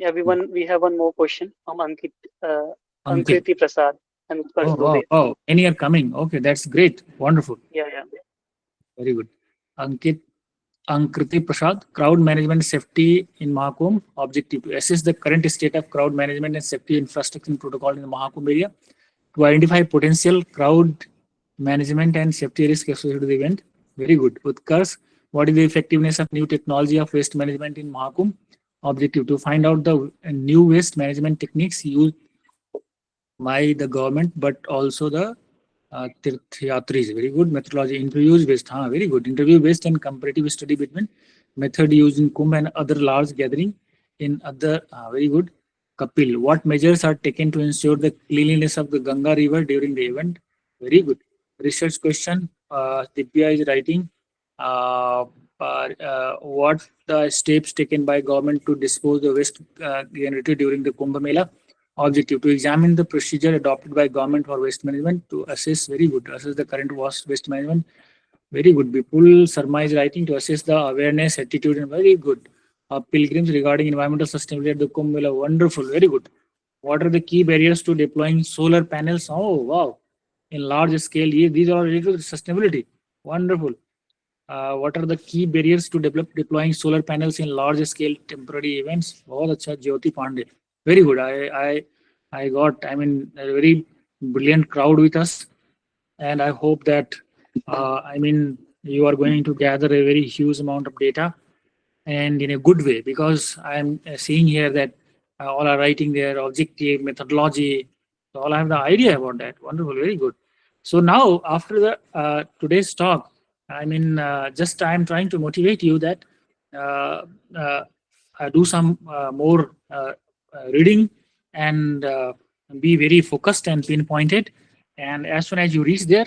everyone, we have one more question from Ankit, Ankit. Ankriti Prasad and Utkarsh Oh, wow, Dubey. wow. Any are coming. Okay, that's great. Wonderful. Yeah. Very good. Ankit, Ankriti Prasad, crowd management safety in Mahakumbh. Objective, to assess the current state of crowd management and safety infrastructure and protocol in the Mahakumbh area, to identify potential crowd management and safety risk associated with the event. Very good. Utkarsh, what is the effectiveness of new technology of waste management in Mahakumbh? Objective, to find out the new waste management techniques used by the government, but also the Tirthyatris. Very good. Methodology, interviews based. Very good. Interview based and comparative study between method used in Kumbh and other large gathering in other. Very good. Kapil, what measures are taken to ensure the cleanliness of the Ganga river during the event? Very good. Research question. Divya is writing. What the steps taken by government to dispose the waste generated during the Kumbh Mela? Objective, to examine the procedure adopted by government for waste management, to assess. Very good. Assess the current waste management. Very good. Vipul Sarma is writing, to assess the awareness, attitude, and very good. Pilgrims regarding environmental sustainability at the Kumbh Mela. Wonderful. Very good. What are the key barriers to deploying solar panels? Oh, wow. In large scale, these are related to sustainability. Wonderful. What are the key barriers to deploying solar panels in large scale temporary events? बहुत अच्छा, Jyoti Pandey. Very good. I got, I mean, a very brilliant crowd with us, and I hope that I mean, you are going to gather a very huge amount of data, and in a good way, because I'm seeing here that all are writing their objective methodology. So all have the idea about that. Wonderful, very good. So now after the today's talk, I mean, just I'm trying to motivate you that do some more reading and be very focused and pinpointed. And as soon as you reach there,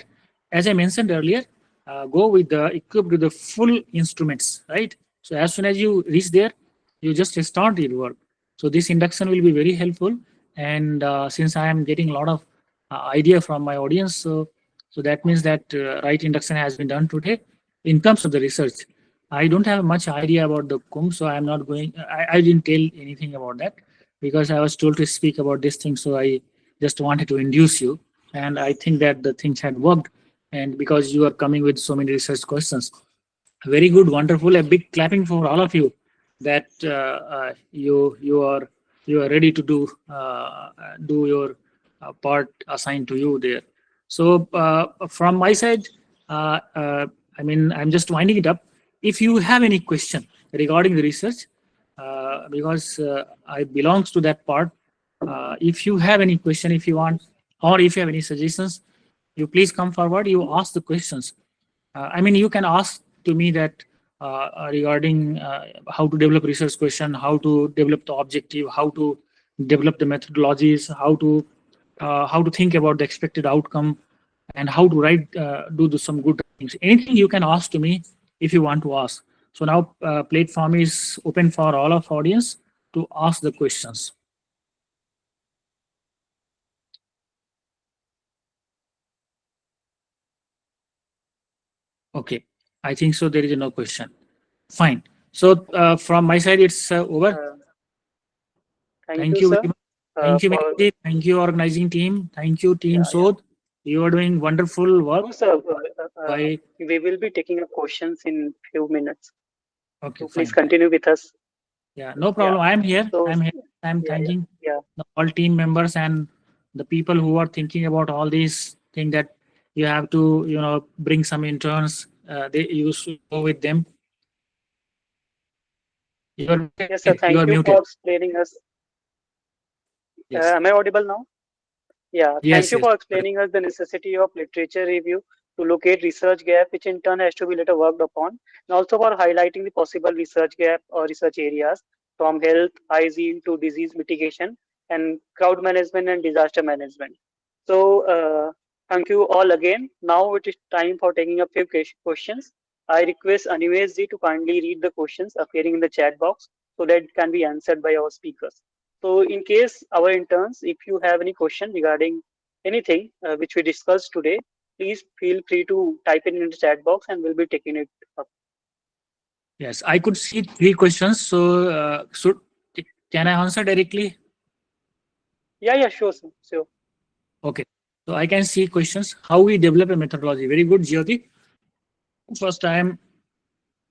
as I mentioned earlier, go with the equipped with the full instruments, right? So as soon as you reach there, you just start your work. So this induction will be very helpful. And since I am getting a lot of idea from my audience, so that means that right induction has been done today. In terms of the research, I don't have much idea about the Kumbh, so I'm not going. I didn't tell anything about that because I was told to speak about this thing. So I just wanted to induce you, and I think that the things had worked. And because you are coming with so many research questions, very good, wonderful. A big clapping for all of you that you are ready to do your part assigned to you there. So from my side, I mean, I'm just winding it up. If you have any question regarding the research, because I belongs to that part, if you have any question, if you want, or if you have any suggestions, you please come forward. You ask the questions. I mean, you can ask to me that regarding how to develop research question, how to develop the objective, how to develop the methodologies, how to think about the expected outcome, and how to write, do some good things. Anything you can ask to me if you want to ask. So now platform is open for all of audience to ask the questions. Okay, I think so. There is no question. Fine. So from my side, it's over. Thank you, very sir. much. Thank you, for- Vinay. Thank you, organizing team. Thank you, Team Yeah, Sodh. You are doing wonderful work. No, sir, By we will be taking up questions in few minutes. okay, So please fine. continue with us. Yeah, no problem. I'm here. So- I'm here. I'm Yeah, thanking yeah. all team members and the people who are thinking about all these things that you have to, bring some interns. They used to go with them. You're Yes, sir. Thank you are you muted. for explaining us. Yes. Am I audible now? Yeah. Yes, Thank you yes. for explaining us the necessity of literature review to locate research gap, which in turn has to be later worked upon, and also for highlighting the possible research gap or research areas from health, hygiene to disease mitigation and crowd management and disaster management. So, thank you all again. Now it is time for taking up few questions. I request Anivesh ji to kindly read the questions appearing in the chat box so that it can be answered by our speakers. So in case our interns, if you have any question regarding anything which we discussed today, please feel free to type it in the chat box and we'll be taking it up. Yes, I could see 3 questions. So, can I answer directly? Yeah, sure, sir. Sure. Okay. So I can see questions. How we develop a methodology. Very good, Jyoti. First time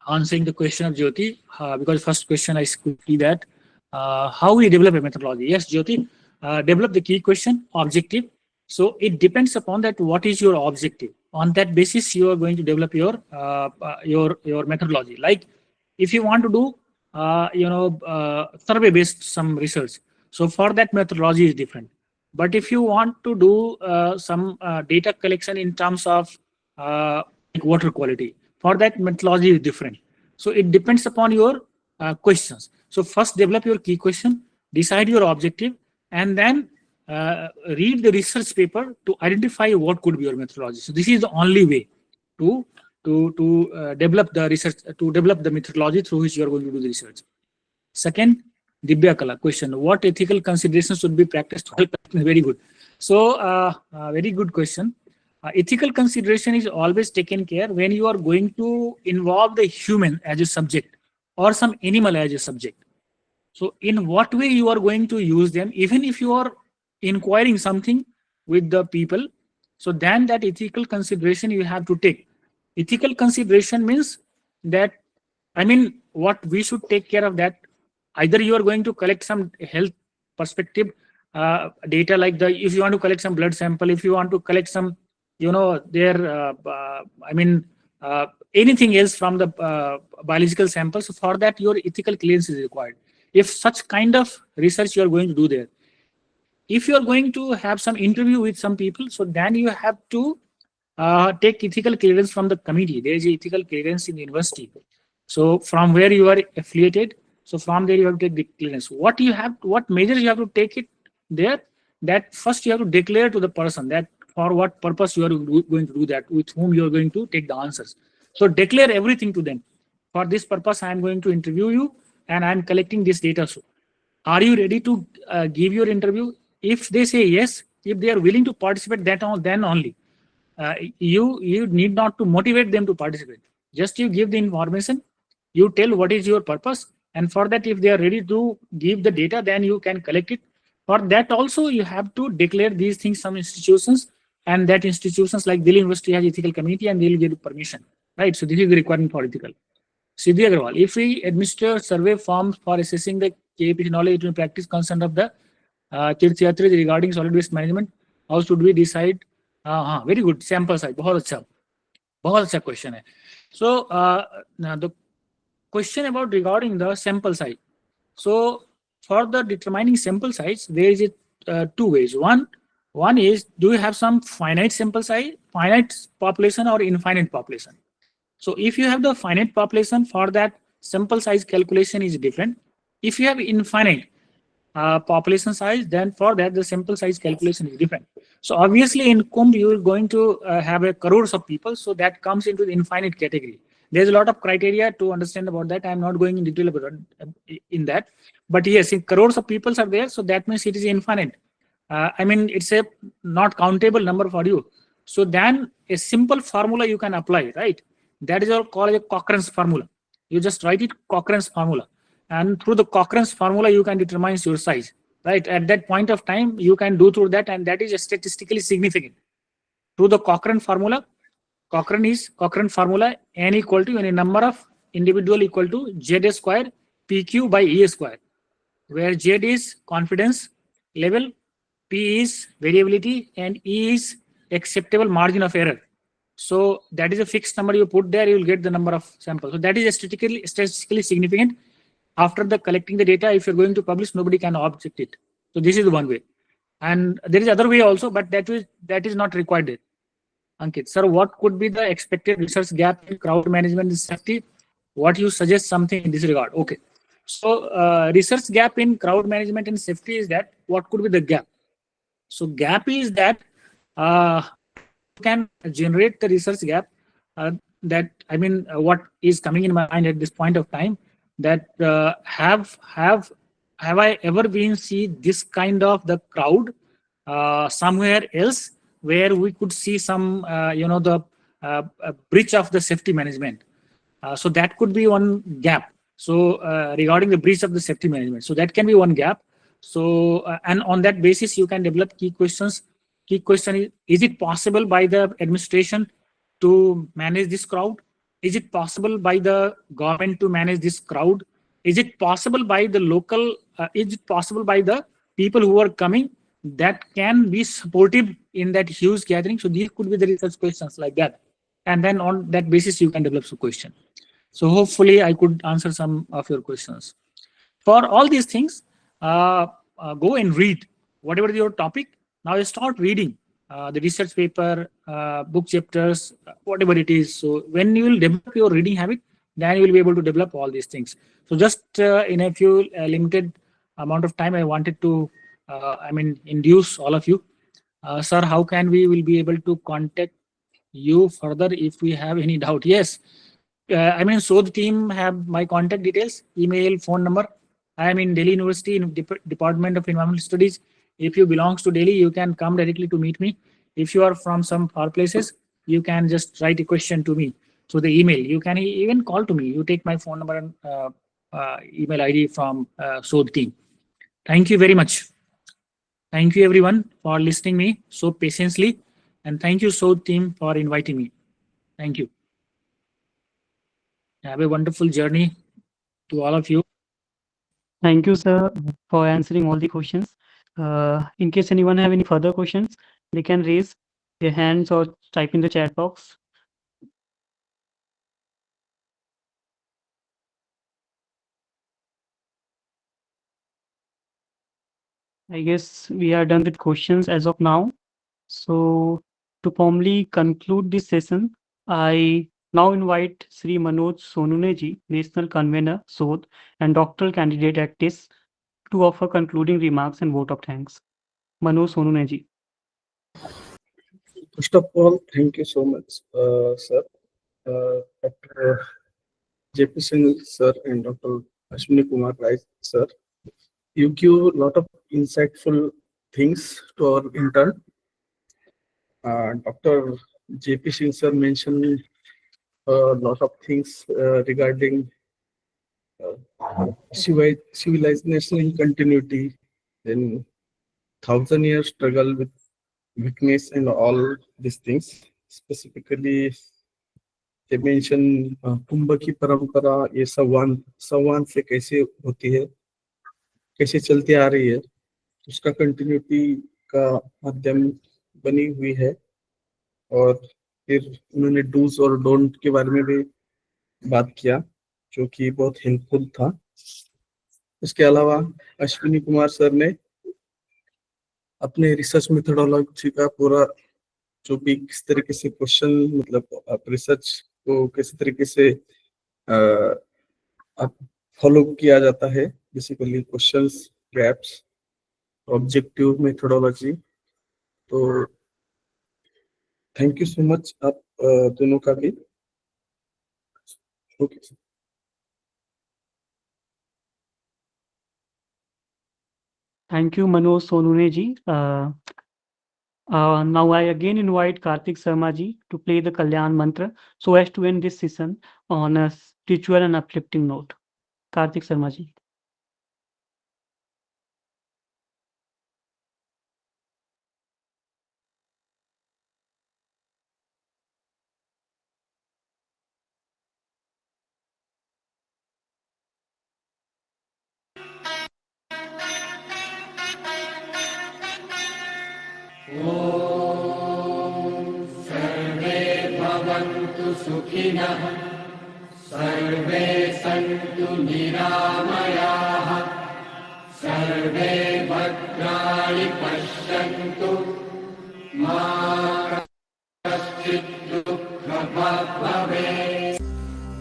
answering the question of Jyoti, because first question I see that how we develop a methodology. Yes, Jyoti, develop the key question, objective. So it depends upon that what is your objective. On that basis, you are going to develop your methodology. Like if you want to do survey based some research, so for that methodology is different. But if you want to do some data collection in terms of like water quality, for that methodology is different. So it depends upon your questions. So first develop your key question, decide your objective, and then read the research paper to identify what could be your methodology. So this is the only way to develop the research, to develop the methodology through which you are going to do the research. Second, Dibya Kala question: what ethical considerations should be practiced? Very good. So very good question. Ethical consideration is always taken care when you are going to involve the human as a subject or some animal as a subject. So in what way you are going to use them, even if you are inquiring something with the people, so then that ethical consideration you have to take. Ethical consideration means that, what we should take care of that. Either you are going to collect some health perspective data, like if you want to collect some blood sample, if you want to collect some anything else from the biological samples. So for that your ethical clearance is required. If such kind of research you are going to do there, if you are going to have some interview with some people, so then you have to take ethical clearance from the committee. There is ethical clearance in the university, so from where you are affiliated, so from there you have to take the clearance. What measures you have to take it there, that first you have to declare to the person that for what purpose you are going to do that, with whom you are going to take the answers. So declare everything to them. For this purpose I am going to interview you and I am collecting this data. So are you ready to give your interview? If they say yes, if they are willing to participate, then only you need not to motivate them to participate. Just you give the information, you tell what is your purpose, and for that if they are ready to give the data, then you can collect it. For that also you have to declare these things, some institutions, and that institutions like Delhi University has ethical committee and they will give permission, right? So this is the requirement for ethical. Siddhi Agarwal, if we administer survey forms for assessing the KPC knowledge and practice concern of the Tirthyatris regarding solid waste management, how should we decide? Very good, sample size, बहुत अच्छा question है. So now the question about regarding the sample size. So for the determining sample size, there is 2 ways. One is, do you have some finite sample size, finite population or infinite population? So if you have the finite population, for that sample size calculation is different. If you have infinite population size, then for that the sample size calculation is different. So obviously in Kumbh you are going to have a crores of people, so that comes into the infinite category. There's a lot of criteria to understand about that. I'm not going in detail about in that, but yes, in crores of people are there, so that means it is infinite. It's a not countable number for you. So then a simple formula you can apply, right? That is called a Cochrane's formula. You just write it Cochrane's formula, and through the Cochrane's formula you can determine your size. right? At that point of time, you can do through that, and that is statistically significant. Through the Cochrane formula, Cochrane formula, n equal to any number of individual equal to Z square PQ by E square, where Z is confidence level, P is variability, and E is acceptable margin of error. So that is a fixed number you put there, you will get the number of samples. So that is statistically significant. After the collecting the data, if you're going to publish, nobody can object it. So this is the one way. And there is other way also, but that is not required there. Ankit, sir, what could be the expected research gap in crowd management and safety? What you suggest something in this regard? Okay. So research gap in crowd management and safety is that, what could be the gap? So gap is that you can generate the research gap that, I mean, what is coming in my mind at this point of time, that have I ever been see this kind of the crowd somewhere else where we could see some the breach of the safety management. So that could be one gap. So regarding the breach of the safety management, so that can be one gap. So and on that basis, you can develop key questions. Key question is it possible by the administration to manage this crowd? Is it possible by the government to manage this crowd? Is it possible by the local? Is it possible by the people who are coming that can be supportive in that huge gathering? So these could be the research questions like that. And then on that basis, you can develop some question. So hopefully I could answer some of your questions. For all these things, go and read whatever your topic. Now you start reading the research paper, book chapters, whatever it is. So when you will develop your reading habit, then you will be able to develop all these things. So just in a few limited amount of time, I wanted to, induce all of you. Sir, how can we will be able to contact you further if we have any doubt? Yes. So the team have my contact details, email, phone number. I am in Delhi University in Department of Environmental Studies. If you belongs to Delhi, you can come directly to meet me. If you are from some far places, you can just write a question to me through the email. You can even call to me. You take my phone number and email ID from SOD team. Thank you very much. Thank you everyone for listening me so patiently, and thank you SOD team for inviting me. Thank you. Have a wonderful journey to all of you. Thank you, sir, for answering all the questions. In case anyone have any further questions, they can raise their hands or type in the chat box. I guess we are done with questions as of now. So to formally conclude this session, I now invite Sri Manoj Sonune ji, National Convener, SOD, and doctoral candidate at TIS, to offer concluding remarks and vote of thanks. Manoj Sonune ji. First of all, thank you so much, sir. Dr. JP Singh sir and Dr. Ashwini Kumar Rai sir. You give a lot of insightful things to our intern. Dr. JP Singh sir mentioned a lot of things regarding civilization in continuity, then 1,000-year struggle with weakness and all these things. Specifically, they mention कुंभ की परंपरा ये संवान से कैसे होती है, कैसे चलती आ रही है, उसका कंटिन्यूटी का माध्यम बनी हुई है, और फिर उन्होंने डूज और डोंट के बारे में भी बात किया, जो कि बहुत हेल्पफुल था। इसके अलावा अश्विनी कुमार सर ने अपने रिसर्च मेथोडोलॉजी का पूरा, जो भी किस तरीके से क्वेश्चन, मतलब आप रिसर्च को किस तरीके से फॉलो किया जाता है, basically questions, gaps, objective methodology. तो थैंक यू सो मच आप दोनों का भी। Okay. Thank you, Manoj Sonune ji. Now I again invite Kartik Sharma ji to play the Kalyan Mantra so as to end this session on a spiritual and uplifting note. Kartik Sharma ji.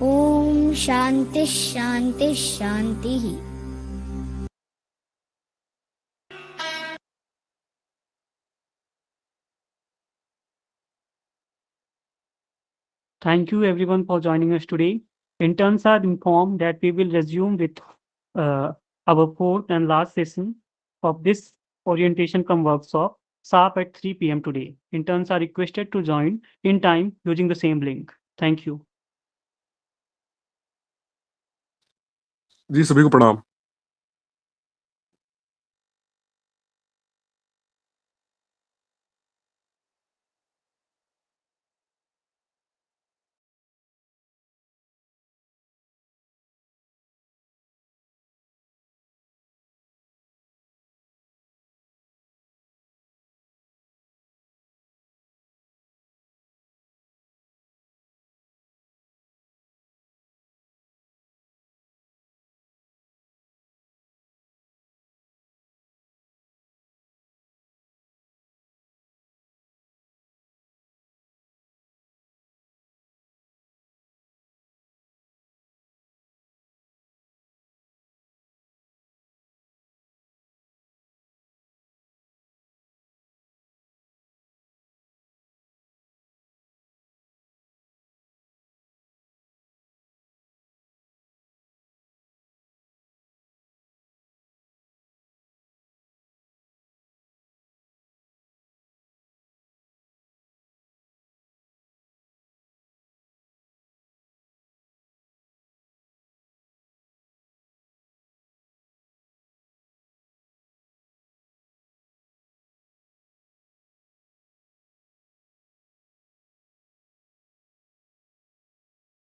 Om shanti shanti shanti. Thank you everyone for joining us today. Interns are informed that we will resume with our fourth and last session of this orientation cum workshop sharp at 3 p.m. today. Interns are requested to join in time using the same link. Thank you. जी सभी को प्रणाम।